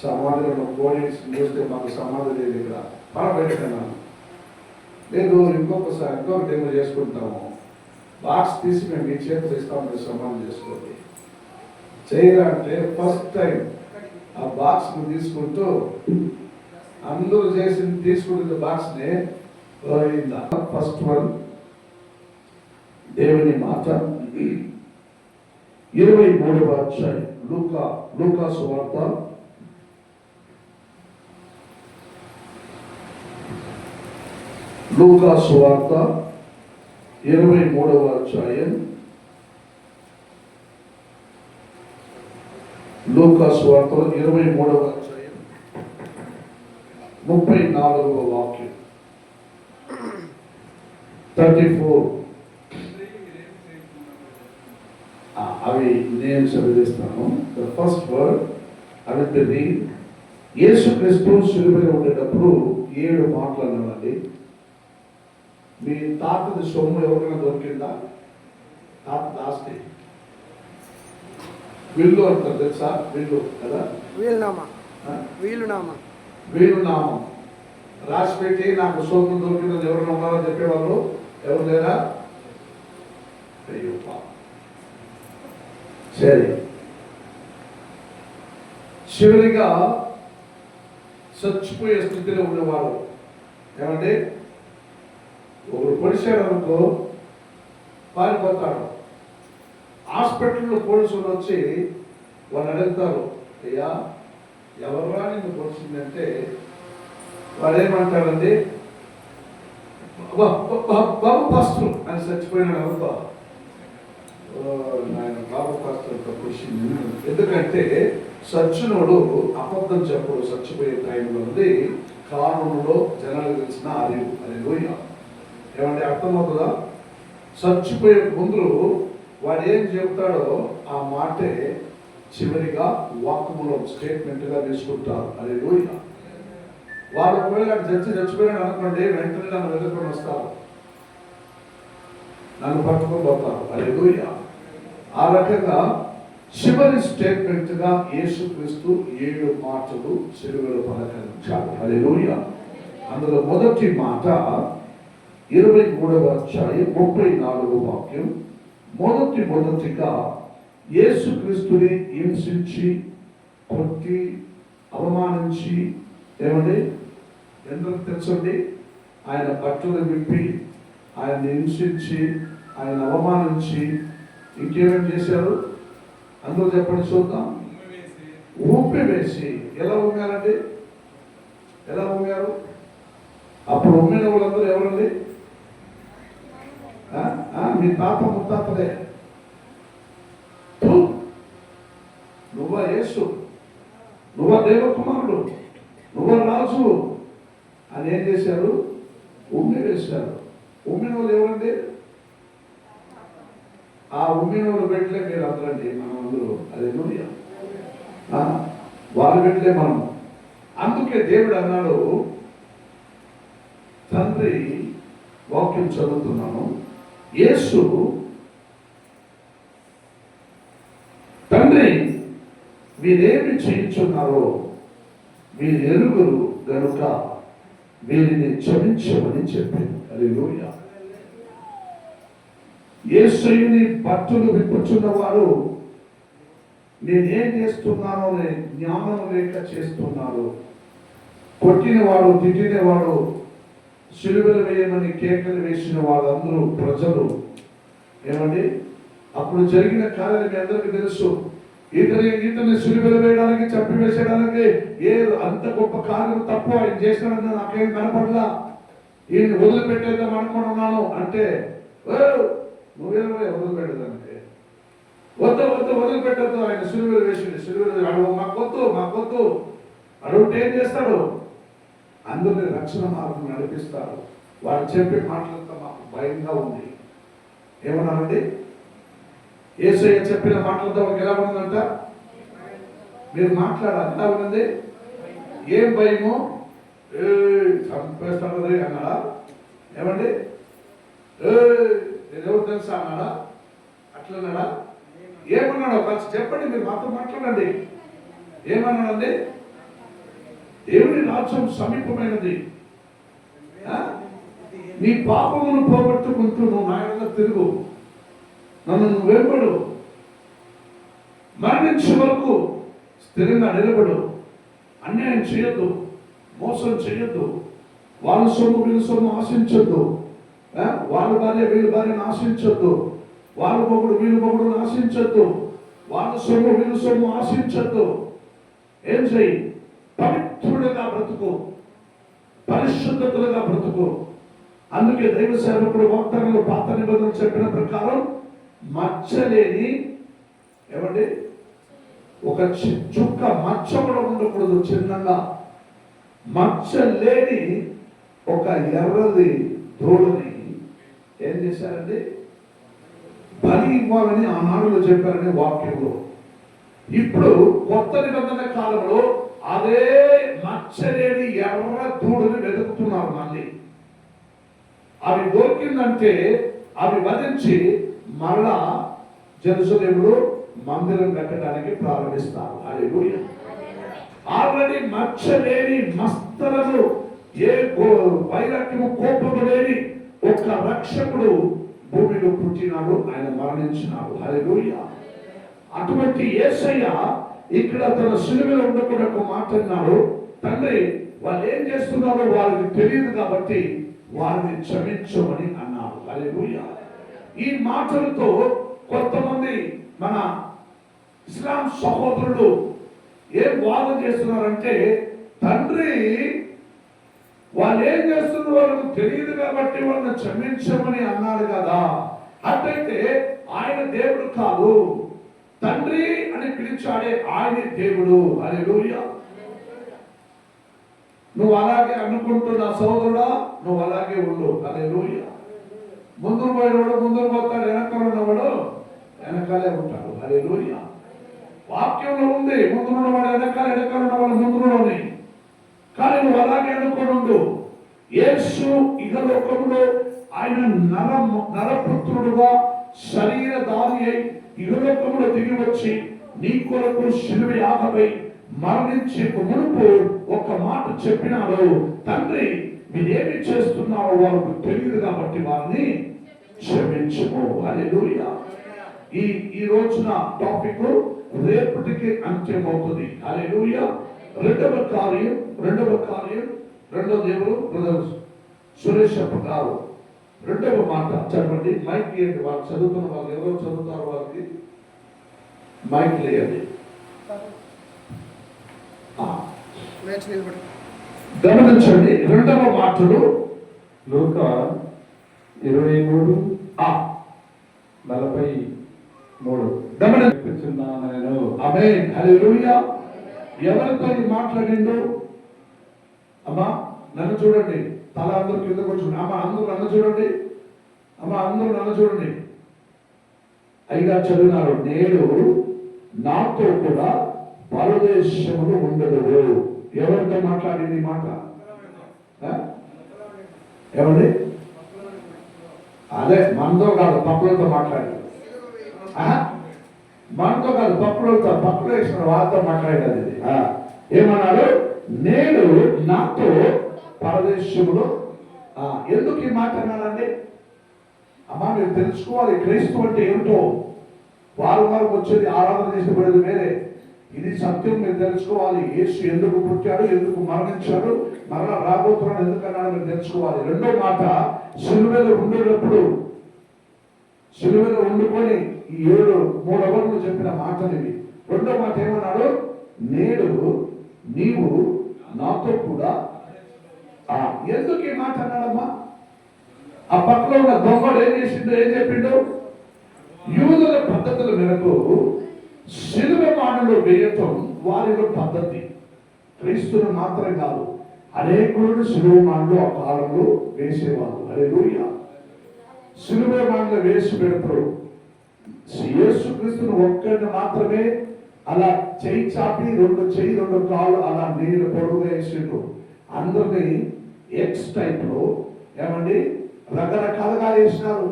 సమాధిలో కోడి చూస్తే మాకు సమాధి లేదు, ఇక్కడ బయటకున్నాను. లేదు ఇంకొకటి ఏమో చేసుకుంటాము, బాక్స్ తీసి మేము మీ చేతులు ఇస్తాం, మీరు సమాధి చేసుకోండి. చేయాలంటే ఫస్ట్ టైం ఆ బాక్స్ తీసుకుంటూ అందరూ చేసింది తీసుకుంటున్న బాక్స్ని ఫస్ట్ వన్ దేవుని మాట 23వ అధ్యాయం లూకా సువార్త 23వ అధ్యాయం లూకా సువార్త 23వ అధ్యాయం 34వ వాక్యం 34 నేను చదివిస్తాను. ద ఫస్ట్ వర్డ్ అది యేసుక్రీస్తు శిలువలో ఉండేటప్పుడు 7 మాటలు అన్నాడండి. మీ తాతది సొమ్ము ఎవరికైనా దొరికిందా? తాత దాస్తే విల్లు అంటారు తెలుసా? విల్లు కదా, వీలునామం రాసి పెట్టి నాకు సొమ్ము దొరికిందని ఎవరైనా ఉన్నారో చెప్పేవాళ్ళు ఎవరు లేరా? అయ్యో సరే. చివరిగా చచ్చిపోయే స్థితిలో ఉండేవాడు ఏమంటే ఒకరు పొడిచాడు అనుకో పారిపోతాడు. హాస్పిటల్లో పోలీసులు వచ్చి వాళ్ళు అడుగుతారు, అయ్యా ఎవరా నిన్ను పొడిచిందంటే వాడు ఏమంటాడండి, బాబు పాస్టర్ అని చచ్చిపోయినాడు అనుకో, నాయన బాబు పాస్టర్ పొడిచింది. ఎందుకంటే సచ్చినోడు అబద్ధం చెప్పడు. చచ్చిపోయే టైంలో ఉంది కారణంలో జనాలు తెలిసిన அறிவு. అది లోయ ఏమంటే అర్థమవుతుందా? చచ్చిపోయే ముందు వాడు ఏం చెప్తాడో ఆ మాటే చివరిగా వాక్యములో స్టేట్మెంట్గా తీసుకుంటారు. అది లోయ. వాళ్ళు ఒకవేళ చచ్చిపోయినాడు అనుకోండి, వెంటనే నన్ను వెతుకొని వస్తారు, నన్ను పట్టుకొని పోతారు. అది లోయ. ఆ రకంగా చివరి స్టేట్మెంట్ గా యేసుక్రీస్తు 7 మాటలు సిలువలో పలకరించాడు. హల్లెలూయా. అందులో మొదటి మాట 23వ అధ్యాయం 34వ వాక్యం. మొదటిగా యేసుక్రీస్తుని హింసించి కొట్టి అవమానించి ఏమండి ఎందుకు తెలుసండి, ఆయన బట్టలు విప్పి ఆయన హింసించి ఆయన అవమానించి ఇంకేమేమి చేశారు అందరూ చెప్పండి చూద్దాం. ఊపి వేసి. ఎలా ఉమ్మారండి? ఎలా ఉమ్మారు? అప్పుడు ఉమ్మిన వాళ్ళందరూ ఎవరండి? మీ తాత ముత్తాతలే. నువ్వా యేసు, నువ్వా దేవకుమారుడు, నువ్వా రాజు అని ఏం చేశారు? ఉమ్మి వేశారు. ఉమ్మిన వాళ్ళు ఎవరండి? ఆ ఉమ్మినోడు బిడ్డలే మీరు అందరండి, మనం అందరూ. అదే నూనె వాళ్ళ బిడ్డలే మనం. అందుకే దేవుడు అన్నాడు, తండ్రి వాక్యం చదువుతున్నాను, యేసు తండ్రి వీరేమి చేయించున్నారో వీరు ఎరుగురు గనుక వీరిని క్షమించమని చెప్పింది. హల్లెలూయా. యేసుని బట్టలు విప్పుచున్న వారు నేనేం చేస్తున్నానో జ్ఞానం లేక చేస్తున్నారు. కొట్టినవాడు, తిట్టినవాడు, సిలువలు వేయమని కేకలు వేసిన వాళ్ళందరూ ప్రజలు ఏమండి అప్పుడు జరిగిన కార్యాలు మీ అందరికీ తెలుసు. ఈతని సిలువలు వేయడానికి చంపివేసేయడానికి ఏ అంత గొప్ప కార్యం తప్పు ఆయన చేసినాడని నాకేం కనపడలా. ఈయన వదిలిపెట్టేద్దాం అనుకున్నాను అంటే నువ్వేమో వదిలిపెట్టేదానికి వదిలిపెట్టద్దు. ఆయన సిలువలు వేసింది. సిలువలు అడుగు మాకొద్దు అడుగుంటే ఏం చేస్తాడు? అందరినీ రక్షణ మార్గం నడిపిస్తాడు. వాడు చెప్పే మాటలంతా మాకు భయంగా ఉంది. ఏమన్నారండి? యేసయ్య చెప్పిన మాటలతో వాళ్ళకి ఎలా ఉందంట? మీరు మాట్లాడాలి. ఎలా ఉన్నది? ఏం భయము? చంపేస్తాడు అన్నాడా? ఏమండి ఎవరు తెలుసా అన్నాడా? అట్లన్నాడా? ఏమన్నాడో కలిసి చెప్పండి, మీరు మాతో మాట్లాడండి. ఏమన్నాడండి? దేవుని రాజ్యం సమీపమైనది, నీ పాపమును పోగొట్టుకుంటూ నువ్వు నాయనగా తిరుగు, నన్ను నువ్వు వెంబడు, మరణించే వరకు స్థిరంగా నిలబడు, అన్యాయం చేయొద్దు, మోసం చేయొద్దు, వాళ్ళ సొమ్ము వీళ్ళ సొమ్ము ఆశించొద్దు, వాళ్ళ భార్య వీళ్ళ భార్యను ఆశించొద్దు, వాళ్ళ మొగుడు వీళ్ళ మొగుడును ఆశించొద్దు, వాళ్ళ సొమ్ము వీళ్ళ సొమ్ము ఆశించొద్దు. ఏం చెయ్యి? పవిత్రుడిగా బ్రతుకు, పరిశుద్ధతలుగా బ్రతుకు. అందుకే దైవ సేవకుడు వాగ్దానంలో పాత నిబంధన చెప్పిన ప్రకారం మచ్చలేని ఏమండి ఒక చుక్క మచ్చ కూడా ఉండకూడదు. చిన్నగా మచ్చలేని ఒక ఎర్రది దూడని ఏం చేశారండి? బలి ఇవ్వాలని ఆనాడులో చెప్పారనే వాక్యంలో. ఇప్పుడు కొత్త నిబంధన కాలంలో అదే మచ్చలేని ఎర్ర దూడని వెతుకుతున్నారు మళ్ళీ. అవి దొరికిందంటే అవి వధించి మరలా జెరూసలేములో మందిరం కట్టడానికి ప్రారంభిస్తారు. హల్లెలూయా. ఆల్రెడీ మచ్చలేని మస్తరము, ఏ వైరాగ్యము, కోపము లేని ఒక రక్షకుడు భూమిలో పుట్టినాడు, ఆయన మరణించినాడు. హల్లెలూయా. అటువంటి యేసయ్య ఇక్కడ తన సిలువలో ఉండకుండా ఒక మాట అన్నాడు, తండ్రి వాళ్ళు ఏం చేస్తున్నారో వాళ్ళకి తెలియదు కాబట్టి వారిని క్షమించమని అన్నారు. హల్లెలూయా. ఈ మాటలతో కొంతమంది మన ఇస్లాం సహోదరులు ఏం వాదన చేస్తున్నారంటే, తండ్రి వాళ్ళు ఏం చేస్తున్న వాళ్ళకు తెలియదు కాబట్టి వాళ్ళని క్షమించమని అన్నాడు కదా, అట్లయితే ఆయన దేవుడు కాదు, తండ్రి అని పిలిచాడే ఆయన దేవుడు. హల్లెలూయా. నువ్వు అలాగే అనుకుంటున్నా సోదరుడా, నువ్వు అలాగే ఉండు. హల్లెలూయా. ముందుకు పోయినవాడు ముందుకు పోతాడు, వెనకాల ఉన్నవాడు వెనకాలే ఉంటాడు. హల్లెలూయా. వాక్యంలో ఉంది, ముందు ఉన్నవాడు వెనకాల, వెనకాల ఉన్నవాడు ముందులోనే. కానీ నువ్వు అలాగే అనుకోనుండు. యేసు ఇహలోకములో ఆయన నరపుత్రుడుగా శరీరధారి అయి ఇహలోకములో దిగి వచ్చి నీ కొరకు శిలువ యాగమై మరణించే మునుపు ఒక మాట చెప్పినాడు, తండ్రి మీరేమి చేస్తున్నారో వాళ్ళకు తెలియదు కాబట్టి వారిని క్షమించుము. హల్లెలూయా. ఈ రోజున టాపిక్ రేపటికి అంత్యమవుతుంది. హల్లెలూయా. రెండవ కార్యం రెండో దేవుడు బ్రదర్ సురేష్ గారు రెండవ మాట చదవండి. మైక్ లేయండి. వాళ్ళు చదువుతున్న వాళ్ళు ఎవరో చదువుతారు, వాళ్ళకి మైక్ లేయండి. గమనించండి. రెండవ మాటలు లూకా 23:43 గమనించుచున్నాను నేను. ఆమేన్. హల్లెలూయా. ఎవరితో మాట్లాడిండు? అమ్మా నన్ను చూడండి, తల అందరూ కింద కూర్చుండి. అమ్మ అందరూ నన్ను చూడండి, అమ్మ అందరూ నన్ను చూడండి. అయినా చదివినారు, నేడు నాతో కూడా పరదేశములు ఉండదు. ఎవరితో మాట్లాడింది మాట? ఎవరి? అదే మనతో కాదు, పప్పులతో మాట్లాడి. మనతో కాదు, పప్పులతో, పప్పులు వేసిన వాళ్ళతో మాట్లాడేది. ఏమన్నాడు? నేడు నాతో పరదేశములు. ఎందుకు ఈ మాట అన్నాడండి? అమ్మా మీరు తెలుసుకోవాలి, క్రీస్తు అంటే ఏమిటో. వారు వచ్చేది ఆరాధన చేసేది వేరే, ఇది సత్యం మీరు తెలుసుకోవాలి. యేసు ఎందుకు పుట్టాడు, ఎందుకు మరణించాడు, మరలా రాబోతున్నాడు ఎందుకన్నాడు మీరు తెలుసుకోవాలి. రెండో మాట, సిలువలో ఉండేటప్పుడు, సిలువలో ఉండుకొని ఈ 3 అవర్లు చెప్పిన మాటలు ఇవి. రెండో మాట ఏమన్నాడు? నేడు నీవు నాతో కూడా. ఎందుకు ఈ మాట అన్నాడమ్మా? ఆ పక్కలో ఉన్న దొంగడు ఏం చేసిండో, ఏం చెప్పిండు? యూదుల పద్ధతుల మేరకు సిలువ మాటలో వేయటం వారిలో పద్ధతి. క్రీస్తును మాత్రం కాదు, అనేకులను సిలువ మాటలు ఆ కాలంలో వేసేవారు. హల్లెలూయా. సిలువ మాటలు వేసి పెడతారు. యేసు క్రీస్తును ఒక్కడిని మాత్రమే అలా చేయి చాపి 2 కాళ్ళు అలా నీళ్ళు పొడుగుగా వేసిండ్రు. అందరినీ ఎక్స్ టైప్ లో ఏమండి రకరకాలుగా వేసినారు.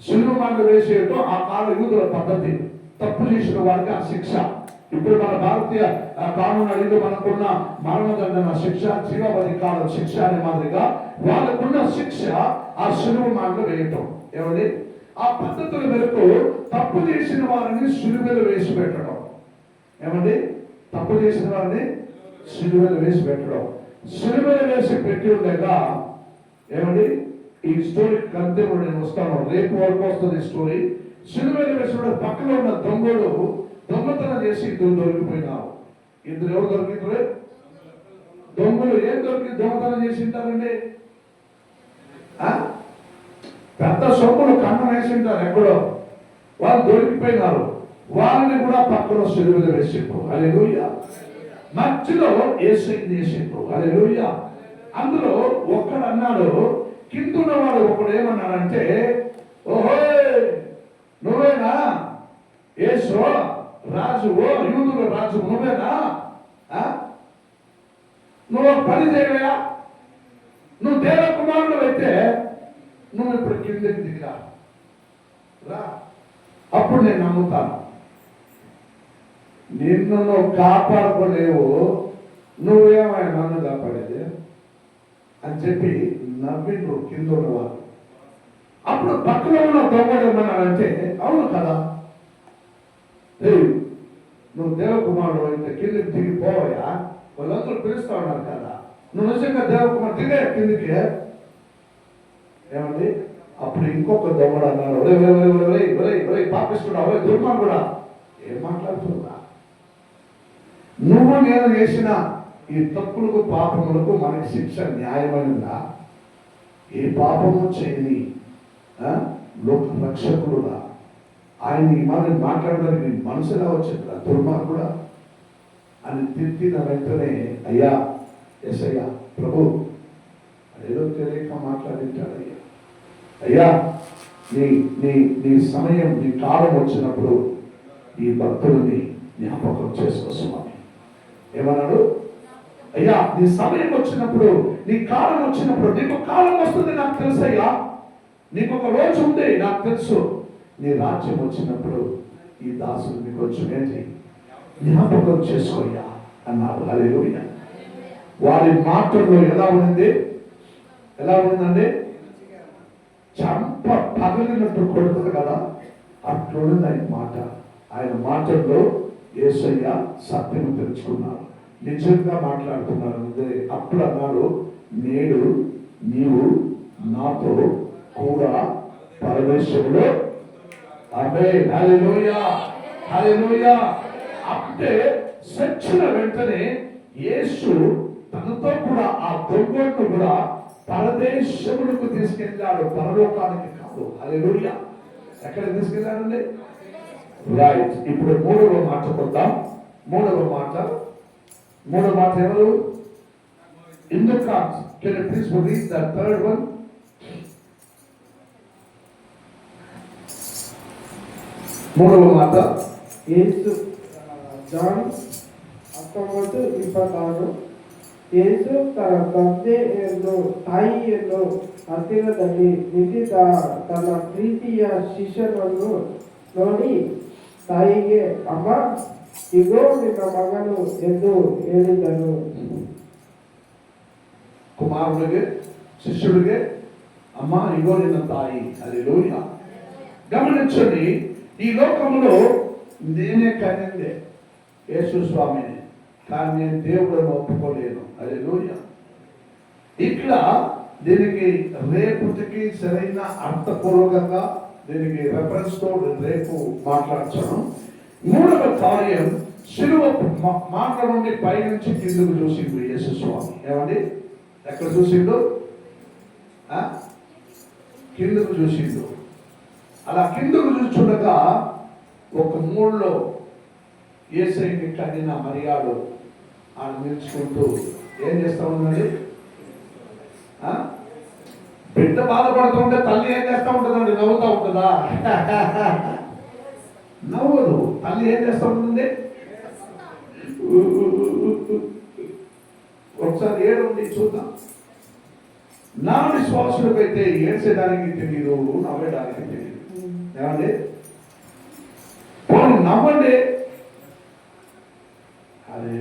సిలువ మాటలు వేసేయటం ఆ కాల యూదుల పద్ధతి. తప్పు చేసిన వారికి ఆ శిక్ష. ఇప్పుడు మన భారతీయ కానూన్ అడిగితే మనకున్న మరణదండన శిక్ష, జీవావధి కాల శిక్ష అనే మాదిరిగా వాళ్ళకున్న శిక్ష ఆ సిలువ మాటలు వేయటం. ఏమండి ఆ పద్ధతుల మేరకు తప్పు చేసిన వారిని సిలువలో వేసి పెట్టడం. ఏమండి తప్పు చేసిన వారిని సిలువలో వేసి పెట్టడం. సిలువలో వేసి పెట్టి ఉండగా ఏమండి ఈ స్టోరీ కంటే నేను వస్తాను, రేపు వరకు వస్తుంది స్టోరీ. సిలువలో వేసిన పక్కన ఉన్న దొంగలు దొంగతనం చేసి ఇద్దరు దొరికిపోయినారు. ఇద్దరు ఎవరు దొరికిండ్రు? దొంగలు. ఏం దొరికి దొంగతనం చేసి ఉంటారండి? పెద్ద సొమ్ములు కన్నం వేసి ఉంటారు ఎక్కడో, వాళ్ళు దొరికిపోయినారు. వాళ్ళని కూడా పక్కన సిలువలో వేసిండ్రు. హల్లెలూయా. మధ్యలో యేసుని వేసిండ్రు. హల్లెలూయా. అందులో ఒక్కడు అన్నాడు, కిందున్న వాడు ఒకడు ఏమన్నాడంటే, ఓహో యేసు రాజు, యూదుల రాజు నువ్వేనా? నువ్వు ఒక పని చేయవా? నువ్వు దేవ కుమారుడు అయితే నువ్వు ఇప్పుడు కిందకి దిగిరా రా, అప్పుడు నేను నమ్ముతాను. నిన్ను నువ్వు కాపాడుకోలేవు, నువ్వేమైనా నన్ను కాపాడేది అని చెప్పి నవ్విండ్రు కింద ఉన్నవారు. అప్పుడు పక్కన ఉన్న దొంగడు ఏమన్నాడంటే, అవును కదా, నువ్వు దేవకుమారుడు అయితే కిందికి దిగిపోవయా, వాళ్ళందరూ పిలుస్తా ఉన్నారు కదా, నువ్వు నిజంగా దేవకుమారు దిగే కిందికి ఏమండి? అప్పుడు ఇంకొక దొంగడు అన్నాడు, ఒరే పాపిస్తున్నా, ఒరే దుర్మార్గుడా, ఏం మాట్లాడుతున్నా? నువ్వు నేను చేసిన ఈ తప్పులకు పాపములకు మనకి శిక్ష న్యాయమైనదా? ఏ పాపము చేయని లోక రక్షకుడుగా ఆయన మనల్ని మాట్లాడడానికి మనసులా వచ్చిందా దుర్మార్గుడా అని తిట్టిన వెంటనే, అయ్యా ఎస్ఐయా ప్రభు ఏదో తెలియక మాట్లాడింటాడు. అయ్యా నీ నీ నీ సమయం, నీ కాలం వచ్చినప్పుడు ఈ భక్తులని జ్ఞాపకం చేసుకోవాలి. ఏమన్నాడు? అయ్యా నీ సమయం వచ్చినప్పుడు, నీ కాలం వచ్చినప్పుడు, నీకు కాలం వస్తుంది నాకు తెలుసు అయ్యా, నీకు ఒక రోజు ఉంది నాకు తెలుసు, నీ రాజ్యం వచ్చినప్పుడు ఈ దాసులు నీకు వచ్చి జ్ఞాపకం చేసుకోయ్యా అన్నాడు. హల్లెలూయా. వారి మాటల్లో ఎలా ఉంది? ఎలా ఉందండి? చంప పగలినట్టు కొడుతుంది కదా, అట్లుంది ఆయన మాట. ఆయన మాటల్లో యేసయ్య సత్యం తెలుసుకున్నారు, నిజంగా మాట్లాడుతున్నారు. అప్పుడు అన్నాడు, నేడు నీవు నాతో కూడా పరమేశ్వరుడు. ఆమేన్. హల్లెలూయా, హల్లెలూయా. అంటే సచ్చిన వెంటనే యేసు తనతో కూడా ఆ దొంగను కూడా పరదేశములకు తీసుకెళ్ళాడు, పరలోకానికి కాదు. హల్లెలూయా. ఎక్కడ తీసుకెళ్ళాడండి? రైట్. ఇప్పుడు మూడవ మాట కొద్దాం. మూడవ మాట ఎవరు? In the cards. Can you please read the third one? ಮೂರవ మాట. యేసు జాన్ 19:26 ಯೇಸು ತಂದೆಯನ್ನು ತಾಯಿಯನ್ನು ಹತ್ತಿರದಲ್ಲಿ ನಿಂತಿದ್ದ ತನ್ನ ಪ್ರೀತಿಯ ಶಿಷ್ಯನನ್ನು ನೋಡಿ ತಾಯಿಗೆ, ಅಮ್ಮ ಇಗೋ ನಿನ್ನ ಮಗನು ಎಂದು ಹೇಳಿದನು. కుమారుడిಗೆ, శిష్యుడిಗೆ, అమ్మ ఇగో నిన్న తాయి. హల్లెలూయా. గమనించండి, ఈ లోకంలో నేనే కనిందే యేసు స్వామిని, కానీ నేను దేవుడిని ఒప్పుకోలేను. హల్లెలూయా. ఇక్కడ దీనికి రేపుటికి సరైన అర్థపూర్వకంగా దీనికి రెఫరెన్స్ తో రేపు మాట్లాడతాను. మూడవ కార్యం, శిలువ మాట నుండి పైనుంచి కిందకు చూసిండు యేసు స్వామి. ఏమండి? ఎక్కడ చూసిండు? కిందకు చూసిండు. అలా కిందకు చూస్తుండగా ఒక మూడులో యేసయ్యకి కనిన మరియాడు ఆయన నిలుచుకుంటూ ఏం చేస్తా ఉందండి? బిడ్డ బాధపడుతుంటే తల్లి ఏం చేస్తా ఉంటుందండి? నవ్వుతా ఉంటుందా? నవ్వదు. తల్లి ఏం చేస్తా ఉంటుంది? ఒకసారి ఏడుండి చూద్దాం. నా విశ్వాసులకైతే ఏడ్చేదానికి తెలియదు, నవ్వేదానికి తెలియదు. ఏమండి? నవ్వండి. అదే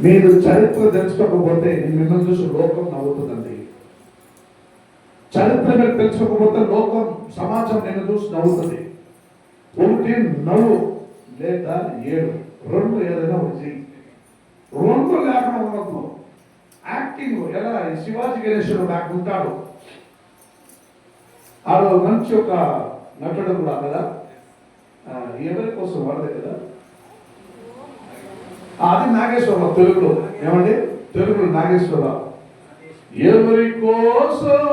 మీరు చరిత్ర తెలుసుకోకపోతే మిమ్మల్ని చూసి లోకం నవ్వుతుందండి. చరిత్ర మీరు తెలుసుకోకపోతే లోకం, సమాజం నిన్ను చూసి నవ్వుతుంది. ఒకటి నవ్వు లేదా ఏడు, రెండు ఏదైనా వచ్చి రెండు లేకుండా ఉండదు. యాక్టింగ్ ఎలా శివాజీ గణేశ్వరుడు నాకు ఉంటాడు, ఆడు మంచి ఒక నటుడు కూడా కదా. ఎవరి కోసం వాడదే కదా, అది నాగేశ్వరరావు తెలుగులో. ఏమండి? తెలుగులో నాగేశ్వరరావు. ఎవరి కోసం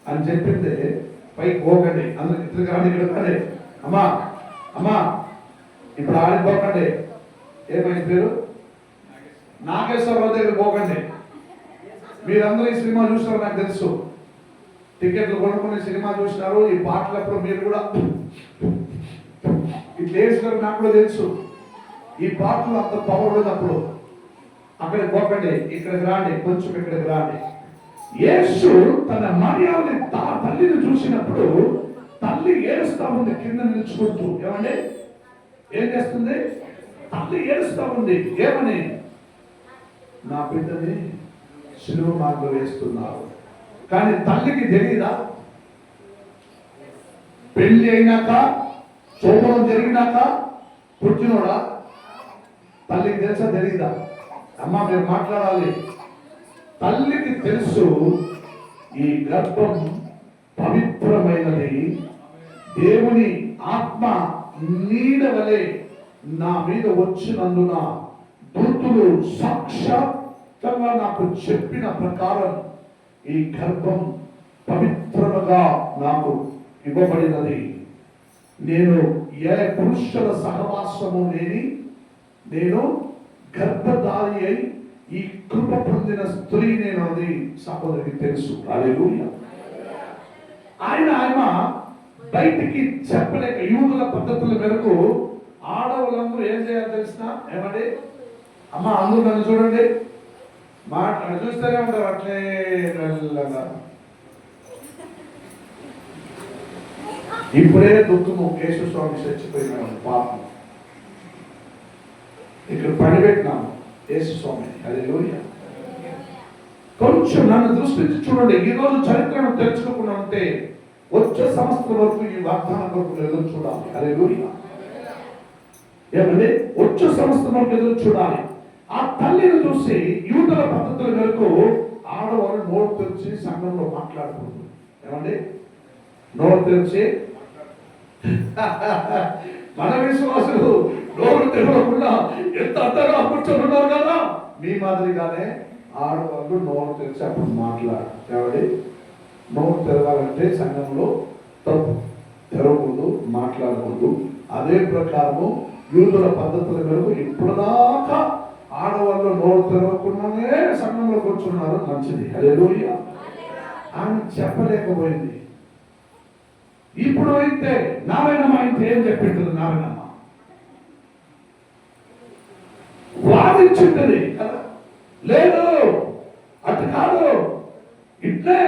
అని చెప్పింది పైకి పోకండి, అందరికి ఇద్దరు కానీ ఇక్కడ కానీ, అమ్మా అమ్మా ఇప్పుడు ఆడిపోకండి. ఏమైంది పేరు? నాగేశ్వరరావు దగ్గర పోకండి. మీరందరూ ఈ సినిమా చూసారో నాకు తెలుసు. టికెట్లు కొనుక్కుని సినిమా చూసినారు. ఈ పాటలప్పుడు మీరు కూడా ఇట్లా వేసినారు. నాకు కూడా తెలుసు ఈ పాటలు అంత పవర్ ఉన్నప్పుడు. అక్కడికి పోకండి, ఇక్కడికి రాండి, కొంచెం ఇక్కడికి రాండి. యేసు తన మరియాని తల్లిని చూసినప్పుడు తల్లి ఏడుస్తా ఉంది కింద నిలుచుకుంటూ. ఏమండి ఏం చేస్తుంది? తల్లి ఏడుస్తా ఉంది. ఏమని? నా బిడ్డని శిలువ మార్గం వేస్తున్నారు. కానీ తల్లికి తెలియదా? పెళ్లి అయినాక, శోభనం జరిగినాక పుట్టినోడా? తల్లికి తెలుసా తెలియదా? అమ్మ మీరు మాట్లాడాలి. తల్లికి తెలుసు ఈ గర్భం పవిత్రమైనది, దేవుని ఆత్మ నీడ వలె నా మీద వచ్చినందున దూతులు సాక్షాత్తంగా నాకు చెప్పిన ప్రకారం ఈ గర్భం పవిత్రముగా నాకు ఇవ్వబడినది. నేను ఏ పురుషుల సహవాసము లేని నేను గర్భధారి అయి ఈ కృప పొందిన స్త్రీ నేను అది సహోదరికి తెలుసు. హల్లెలూయా. ఆయన బయటికి చెప్పలేక యూదుల పద్ధతుల మేరకు ఆడవాళ్ళందరూ ఏం చేయాలి తెలిసిన? ఏమండి అమ్మ అందరూ నన్ను చూడండి, చూస్తూనే ఉంటారు అట్లే మెల్లగా. ఇప్పుడే దుఃఖము కేశవస్వామి చచ్చిపోయినాడు పాపం. ఇక్కడ పనిపెట్టినాము యేసుస్వామి. హల్లెలూయా. కొంచెం నన్ను దృష్టించి చూడండి. ఈ రోజు చరిత్రను తెలుసుకోకుండా ఉంటే వచ్చే సంవత్సరం వరకు ఈ వాగ్దానం కొరకు ఎదురు చూడాలి. హల్లెలూయా. ఏమండి వచ్చే సంవత్సరం వరకు ఎదురు చూడాలి. ఆ తల్లిని చూసి యూదుల పద్ధతుల మేరకు ఆడవాళ్ళు నోరు తెరిచి సంఘంలో మాట్లాడకూడదు. ఏమండి నోరు తెరిచి మన విశ్వాసులు నోరు తెరవకుండా ఎంత అంతగా కూర్చొని ఉన్నారు కదా, మీ మాదిరిగానే ఆడవాళ్ళు నోరు తెరిచి అప్పుడు మాట్లాడారు. ఏమండి నోరు తెరవాలంటే సంఘంలో తప్పు, తెరవకూడదు, మాట్లాడకూడదు. అదే ప్రకారము యూదుల పద్ధతుల మేరకు ఇప్పుడు దాకా ఆడవాళ్ళు నోరు తెరవకుండానే సంఘంలో కూర్చున్నారు. మంచిది. హల్లెలూయా. ఆమె చెప్పలేకపోయింది. ఇప్పుడు అయితే నారాయణమ్మ అయితే ఏం చెప్పింటుంది? నారాయణమ్మ వాదించింది కదా, లేదు అటు కాదు, ఇట్లే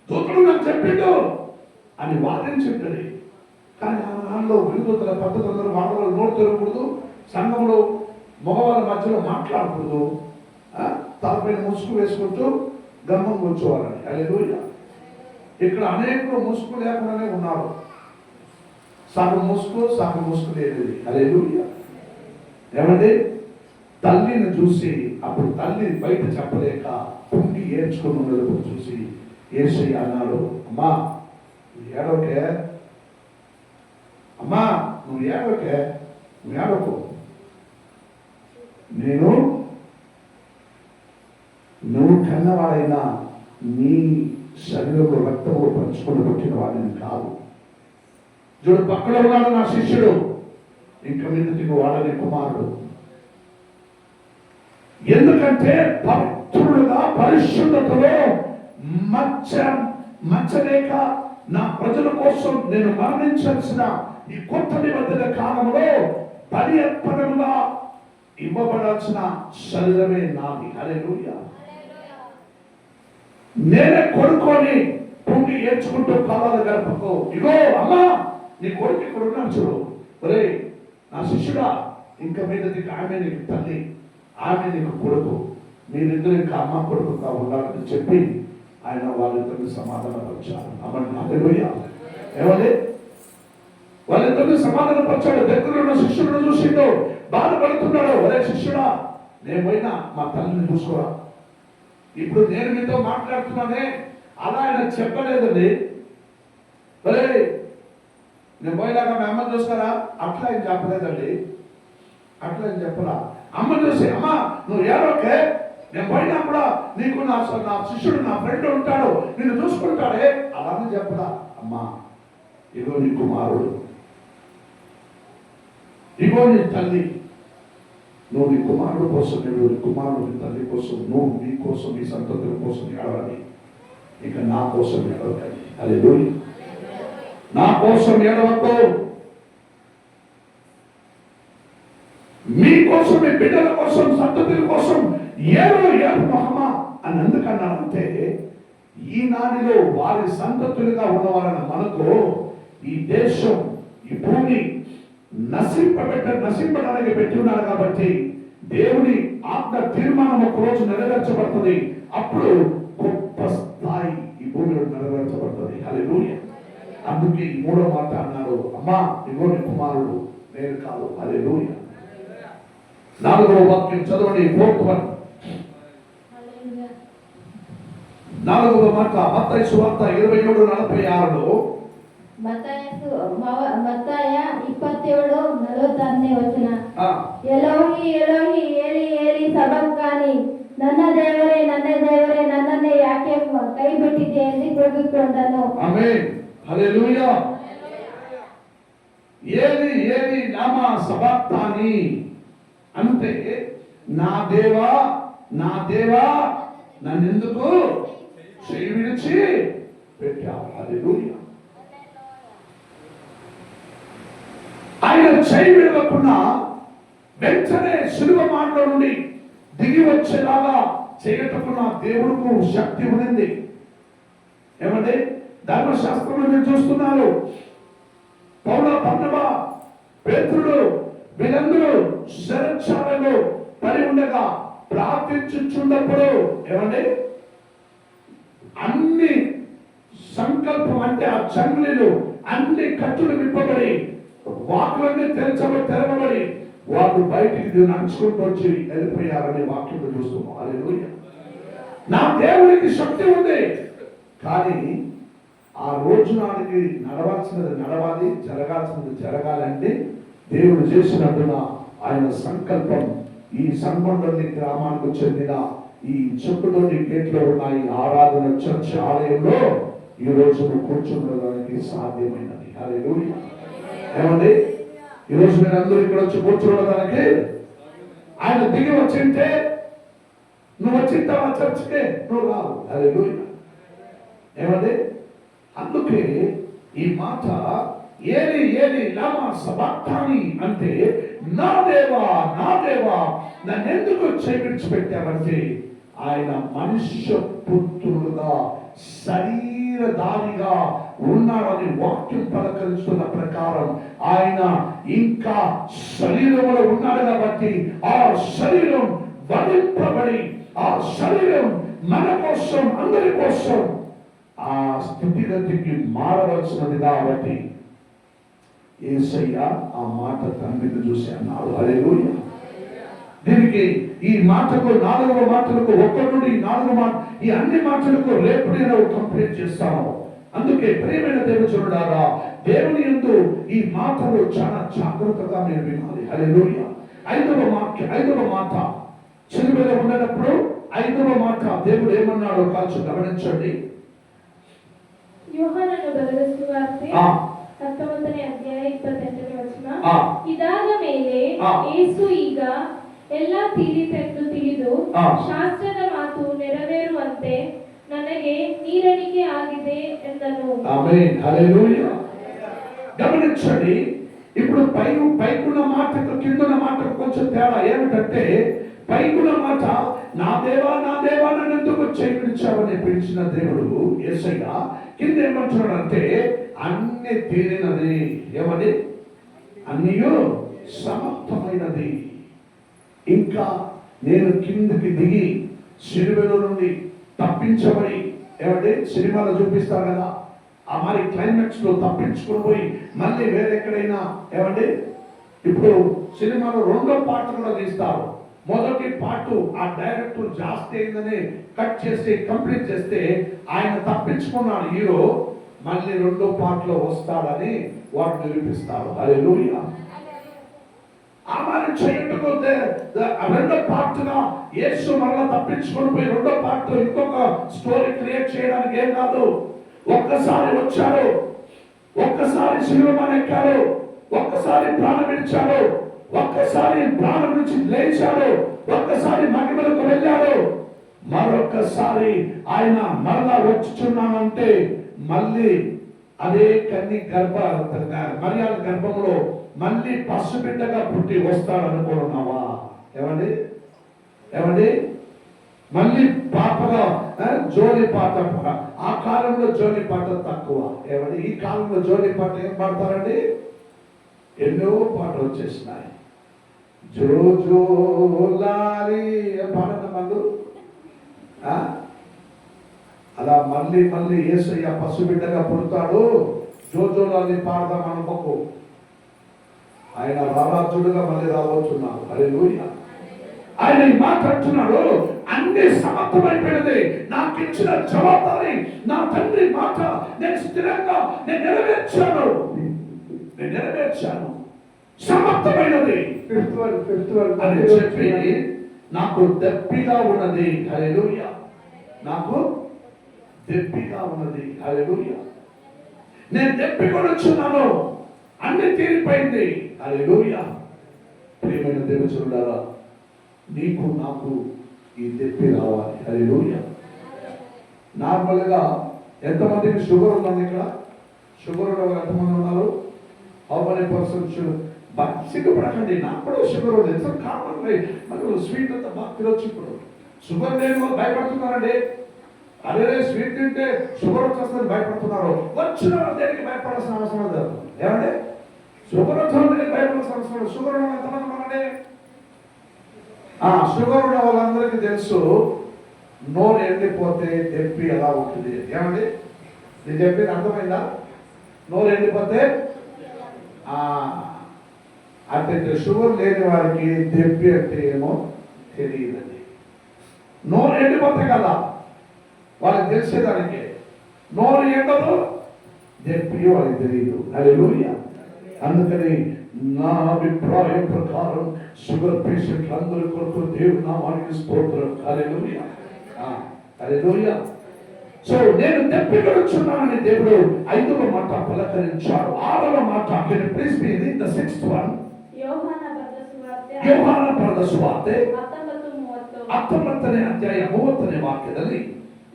దూతలు నాకు చెప్పిండు అని వాదించింది. కానీ ఆమెలో విడుదల పద్ధతులందరూ ఆడవాళ్ళు నోరు తెరవకూడదు, సంఘంలో మగవాళ్ళ మధ్యలో మాట్లాడకూడదు, తలపైన ముసుగు వేసుకుంటూ గమ్మం కూర్చోవాలని. హల్లెలూయా. ఇక్కడ అనేకులు ముసుగు లేకుండానే ఉన్నారు. సగం ముసుగు లేదు. హల్లెలూయా. ఏమండి తల్లిని చూసి అప్పుడు తల్లి బయట చెప్పలేక కుంగి ఏడ్చుకుని ఉన్నప్పుడు చూసి యేసయ్య అన్నాడు, అమ్మా నువ్వు ఏడవకే, అమ్మా నువ్వు ఏడవకే, నువ్వు ఏడవకు, నేను నువ్వు కన్నవాడైనా నీ శరీరంలో రక్తము పంచుకొని పుట్టిన వాడిని కాదు. చూడు పక్కన ఉన్నాడు నా శిష్యుడు, ఇంకా మీదకి వాడని కుమారుడు. ఎందుకంటే పవిత్రుడుగా పరిశుద్ధతలో మచ్చలేక నా ప్రజల కోసం నేను మరణించాల్సిన ఈ కొత్త నిబంధన కాలంలో బలి అర్పణగా ఇవ్వబడాల్సిన శరీరమే నాది. హల్లెలూయా. నేనే కొడుకొని పొంగి ఏడ్చుకుంటూ కావాల గడపకు, ఇగో అమ్మా నీ కొడుకు ఇక్కడ ఉన్నాడు చూడు, ఒరే నా శిష్యుడా, ఇంకా మీదకి ఆమె నీకు తల్లి, ఆమె నీకు కొడుకు, మీరిద్దరు ఇంకా అమ్మ కొడుకుగా ఉండాలని చెప్పి ఆయన వాళ్ళిద్దరిని సమాధానపరిచారు. హల్లెలూయా. ఏమని వాళ్ళిద్దరిని సమాధానపరిచాడు. దగ్గర ఉన్న శిష్యులను చూసిండు, బాధపడుతున్నాడు. ఒరే శిష్యుడా, నేను పోయినా మా తల్లిని చూసుకోరా, ఇప్పుడు నేను మీతో మాట్లాడుతున్నానే అలా ఆయన చెప్పలేదండి. ఒరే నేను పోయినాక మీ అమ్మని చూస్తారా, అట్లా ఆయన చెప్పలేదండి. అట్లా ఆయన చెప్పరా. అమ్మ చూసి అమ్మా నువ్వు ఏడోకే, నేను పోయినా కూడా నీకు నా శిష్యుడు నా ఫ్రెండ్ ఉంటాడు, నిన్ను చూసుకుంటాడే, అలానే చెప్పరా. అమ్మా ఇగో నీ కుమారుడు, ఇగో నీ తల్లి, నువ్వు నీ కుమారుడు కోసం, నువ్వు నీ కుమారుడు నీ తల్లి కోసం, నువ్వు నీ కోసం నీ సంతతుల కోసం ఏడవాలి. ఇక నా కోసం ఏడవకండి. హల్లెలూయా. నా కోసం ఏడవకు. మీ కోసం, మీ బిడ్డల కోసం, సంతతుల కోసం ఏడు మహమ్మా అని ఎందుకన్నానంటే, ఈనాటిలో వారి సంతతులుగా ఉన్నవారన్న మనకు ఈ దేశం, ఈ భూమి నశింపడానికి పెట్టి ఉన్నారు కాబట్టి దేవుని ఆత్మ తీర్మానం ఒక రోజు నెరవేర్చబడుతుంది. అప్పుడు గొప్ప స్థాయి ఈ భూమిలో నెరవేర్చబడుతుంది. హల్లెలూయా. అందుకే ఈ మూడో మాట అన్నాడు, అమ్మా ఇగో నీ కుమారుడు, నేను కాదు. హల్లెలూయా. 4వ వాక్యం చదవండి. 4th one. 4వ మాట మత్తయి సువార్త 27:46లో మత్తయ 27:46 వచ్చిన ఎలోహి ఎలోహి ఏలి ఏలి సబక్తాని ನನ್ನ ದೇವರೇ ನನ್ನನ್ನೇ ಯಾಕೆ ಕೈ ಬಿಟ್ಟಿದೆ ಎಂದು ಕೂಗಿಕೊಂಡನು. ಆಮೆನ್. హల్లెలూయా. ఏలి ఏలి లమా సబక్తాని అంటే నా దేవా నన్నెందుకు చేయి విడిచి పెట్టావు. హల్లెలూయా. ఆయన చేయి విడవకుండా వెంటనే శిలువ మాటలో నుండి దిగి వచ్చేలాగా చేయటకున్న దేవుడుకు శక్తి ఉంది. ఏమంటే ధర్మశాస్త్రంలో మీరు చూస్తున్నారు, పౌలు, బర్నబా, పేతురు వీళ్ళందరూ శరచాలలో పడి ఉండగా ప్రార్థించుచున్నప్పుడు ఏమంటే అన్ని సంకల్పం అంటే ఆ చంగ్లీలు అన్ని కట్టులు విప్పబడి వాకులన్నీ తెరవబడి వాళ్ళు బయటికి నడుచుకుంటూ వచ్చి వెళ్ళిపోయారనే వాక్యం చూస్తున్నాం. హల్లెలూయా. నా దేవునికి శక్తి ఉంది, కానీ ఆ రోజు నాటికి నడవాల్సినది నడవాలి, జరగాల్సినది జరగాలంటే దేవుడు చేసినట్టున ఆయన సంకల్పం ఈ సంబంధి గ్రామానికి చెందిన ఈ చెప్పులోని గేట్లో ఉన్న ఈ ఆరాధన చర్చ్ ఆలయంలో ఈ రోజు కూర్చుండడానికి సాధ్యమైనది. హల్లెలూయా. ఏమండి, ఈరోజు మీరు అందరూ ఇక్కడ వచ్చి కూర్చోవడానికి ఆయన దిగి వచ్చింటే నువ్వు వచ్చింటావా చర్చ్కే? నువ్వు రావు. హల్లెలూయా. ఏమండి, అందుకే ఈ మాట ఏలి ఏలి లమా సబక్తాని అంటే నా దేవా నన్నెందుకు చేయి విడిచిపెట్టావంటే ఆయన మనుష్య పుత్రుడుగా శరీరధారిగా ఉన్నాడని వాక్యం పలకరిస్తున్న ప్రకారం ఆయన ఇంకా శరీరంలో ఉన్నాడు కాబట్టి ఆ శరీరం వధింపబడి ఆ శరీరం మన కోసం, అందరి కోసం ఆ స్థితిగతికి మారవలసినది కాబట్టి యేసయ్య ఆ మాట తండ్రిని చూసి అన్నాడు. హల్లెలూయా. దీనికి ఈ మాటకు 4వ మాటలకు 1 నుండి 4వ మాట ఈ అన్ని మాటలకు రేపు నేను కంప్లీట్ చేస్తాను. అందుకే ప్రియమైన దేవుచునులారా, దేవుని యందు ఈ మాటలు చాలా జాగ్రత్తగా మీరు వినాలి. హల్లెలూయా. 5వ మాట సిలువలో ఉన్నప్పుడు 5వ మాట దేవుడు ఏమన్నాడో కాల్చి గమనించండి. యోహానను ಬರೆದ ಸುವಾರ್ತೆ 19ನೇ ಅಧ್ಯಾಯ 28ನೇ ವಚನ. ಇದಾದ ಮೇಲೆ ಯೇಸು ಈಗ ಎಲ್ಲ ತೀರಿತೆಂದು ತಿಳಿದು ಶಾಸ್ತ್ರದ ಮಾತು ನೆರವೇರುವಂತೆ ನನಗೆ ನೀರಡಿಕೆ ಆಗಿದೆ ಎಂದನು. ఆమేన్. హల్లెలూయా. గమనించండి, ఇప్పుడు పైకున్న మాటకు కిందున్న మాటకు కొంచెం తేడా ఏమిటంటే, పైకున్న మాట నా దేవా నన్ను ఎందుకు చేయి విడిచావని పిలిచిన దేవుడు యేసయ్య కింద ఏమంటున్నాడంటే అన్ని తీరినది. ఏమని? అన్నీయు సమాప్తమైనది. ఇంకా నేను కిందకి దిగి సిలువలో నుండి తప్పించబడి, ఏమంటే సినిమాలో చూపిస్తారు కదా, ఆ మరి క్లైమాక్స్ లో తప్పించుకుని పోయి మళ్ళీ వేరెక్కడైనా, ఏమంటే ఇప్పుడు సినిమాలో 2వ పార్ట్ కూడా తీస్తారు. మొదటి పార్ట్ ఆ డైరెక్టర్ జాస్తి అయిందని కట్ చేసి కంప్లీట్ చేస్తే ఆయన తప్పించుకున్నాడు హీరో, మళ్ళీ 2వ పార్ట్ లో వస్తాడని వారు నిరూపిస్తారు. హల్లెలూయా. ఆ మరి చేయకపోతే 2వ పార్ట్ గా యేసు మరలా తప్పించుకొని పోయి 2వ పార్ట్ లో ఇంకొక స్టోరీ క్రియేట్ చేయడానికి ఏం కాదు. ఒక్కసారి వచ్చాడు, ఒక్కసారి శిలువను ఎక్కాడు, ఒక్కసారి ప్రాణం విడిచాడు, ఒక్కసారి ప్రాణం నుంచి లేచాడు, ఒక్కసారి మహిమలకు వెళ్ళాడు, మరొక ఒక్కసారి ఆయన మరలా వచ్చుచున్నానంటే మళ్ళీ అదే కన్ని మరియాల గర్భంలో మళ్ళీ పసిబిడ్డగా పుట్టి వస్తాడనుకుంటున్నావా? ఏమండి మళ్ళీ పాపగా జోలి పాట. ఆ కాలంలో జోలి పాట తక్కువ. ఈ కాలంలో జోలి పాట ఏం పాడతారండి? ఎన్నో పాటలు వచ్చేసినాయి. జో జో లాలి పాడన మందు. అలా మళ్ళీ మళ్ళీ యేసయ్య పసిబిడ్డగా పుడతాడు, జోజోలాలి పాడదాం అనుకోకు. ఆయన రారాజుడుగా మళ్ళీ రాబోతున్నాడు. హల్లెలూయా. ఆయన ఈ మాట అంటున్నాడు, అన్ని సమర్థమైపోయినది. నాకు ఇచ్చిన జవాబారి నా తండ్రి మాట నేను స్థిరంగా నెరవేర్చాను. సమర్థమైనది అని చెప్పి నాకు దప్పిగా ఉన్నది. హల్లెలూయా. నాకు దప్పిగా ఉన్నది. హల్లెలూయా. నేను దప్పికొని వచ్చున్నాను, అన్ని తీరిపోయింది. హల్లెలూయా. ప్రియమైన దేవుచులారా, నీకు నాకు ఈ దప్పి రావాలి. హల్లెలూయా. నార్మల్గా ఎంతమందికి షుగర్ ఉందండి? ఇక్కడ షుగర్ ఉన్న ఎంతమంది ఉన్నారు? How many persons? సిగ్గుపడకండి, నాకు కూడా షుగర్ ఉంది. ఎంత కామన్, మనకు స్వీట్ అంతా బాగా తినొచ్చు. ఇప్పుడు షుగర్ లేని వాళ్ళు భయపడుతున్నారండి. అదే స్వీట్ తింటే షుగర్ వచ్చేస్తుందని భయపడుతున్నారు. వచ్చిన దేనికి భయపడాల్సిన అవసరం లేదు. ఏమంటే షుగర్ వచ్చిన దేనికి భయపడాల్సిన అవసరం లేదు. షుగర్ ఉన్న ఎంతమంది ఉన్నారండి? షుగర్ ఉన్న వాళ్ళందరికీ తెలుసు, నోరు ఎండిపోతే దెప్పి ఎలా ఉంటుంది. ఏమండి నేను చెప్పింది అర్థమైందా? నోరు ఎండిపోతే అంటే షుగర్ లేని వారికి దెప్పి అంటే ఏమో తెలియదండి. నోరు ఎండిపోతే కదా వాళ్ళకి తెలిసేదానికి. నోరు ఎండదు, దెప్పి వాళ్ళకి తెలియదు. హల్లెలూయా. అందుకని నా అభిప్రాయం ప్రకారం షుగర్ పేషెంట్లు అందరి కొరకు దేవుని నామానికి స్తోత్రం. హల్లెలూయా. హల్లెలూయా. సో నేను దెప్పికొచ్చున్నానని దేవుడు 5వ మాట పలకరించాడు. 6వ మాట please be read the 6th one. యోహాನ ಬರೆದ ಸುವಾರ್ತೆ 19ನೇ ಅಧ್ಯಾಯ 30ನೇ ವಾಕ್ಯದಲ್ಲಿ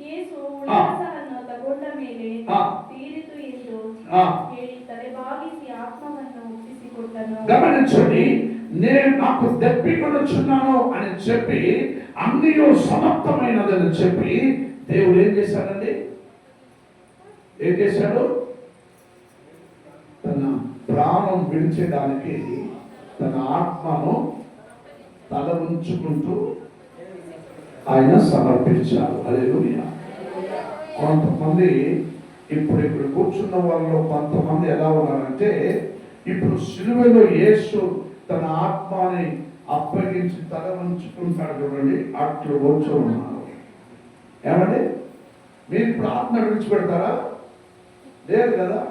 ಯೇಸು ಉಲ್ಲಾಸವನ್ನು ತಗೊಂಡ ಮೇಲೆ ತೀರಿತು ಎಂದು ಹೇಳಿ ತಲೆಬಾಗಿಸಿ ಆತ್ಮವನ್ನು ಒಪ್ಪಿಸಿಕೊಟ್ಟನು. గమనించండి, నేను నాకు దెప్పికొచ్చున్నాను అని చెప్పి అన్నీ సమర్థమైనదని చెప్పి దేవుడు ఏం చేశాడండి? ఏం చేశాడు? తన ప్రాణం విడిచేదానికి తన ఆత్మను తల ఉంచుకుంటూ ఆయన సమర్పించారు. హల్లెలూయా. కొంతమంది ఇప్పుడు కూర్చున్న వాళ్ళలో కొంతమంది ఎలా ఉన్నారంటే, ఇప్పుడు సిలువలో యేసు తన ఆత్మని అప్పగించి తల ఉంచుకుంటాడు చూడండి, అట్లు కూర్చో ఉన్నారు. ఏమండి మీరు ఇప్పుడు ఆత్మ విడిచిపెడతారా? లేదు కదా.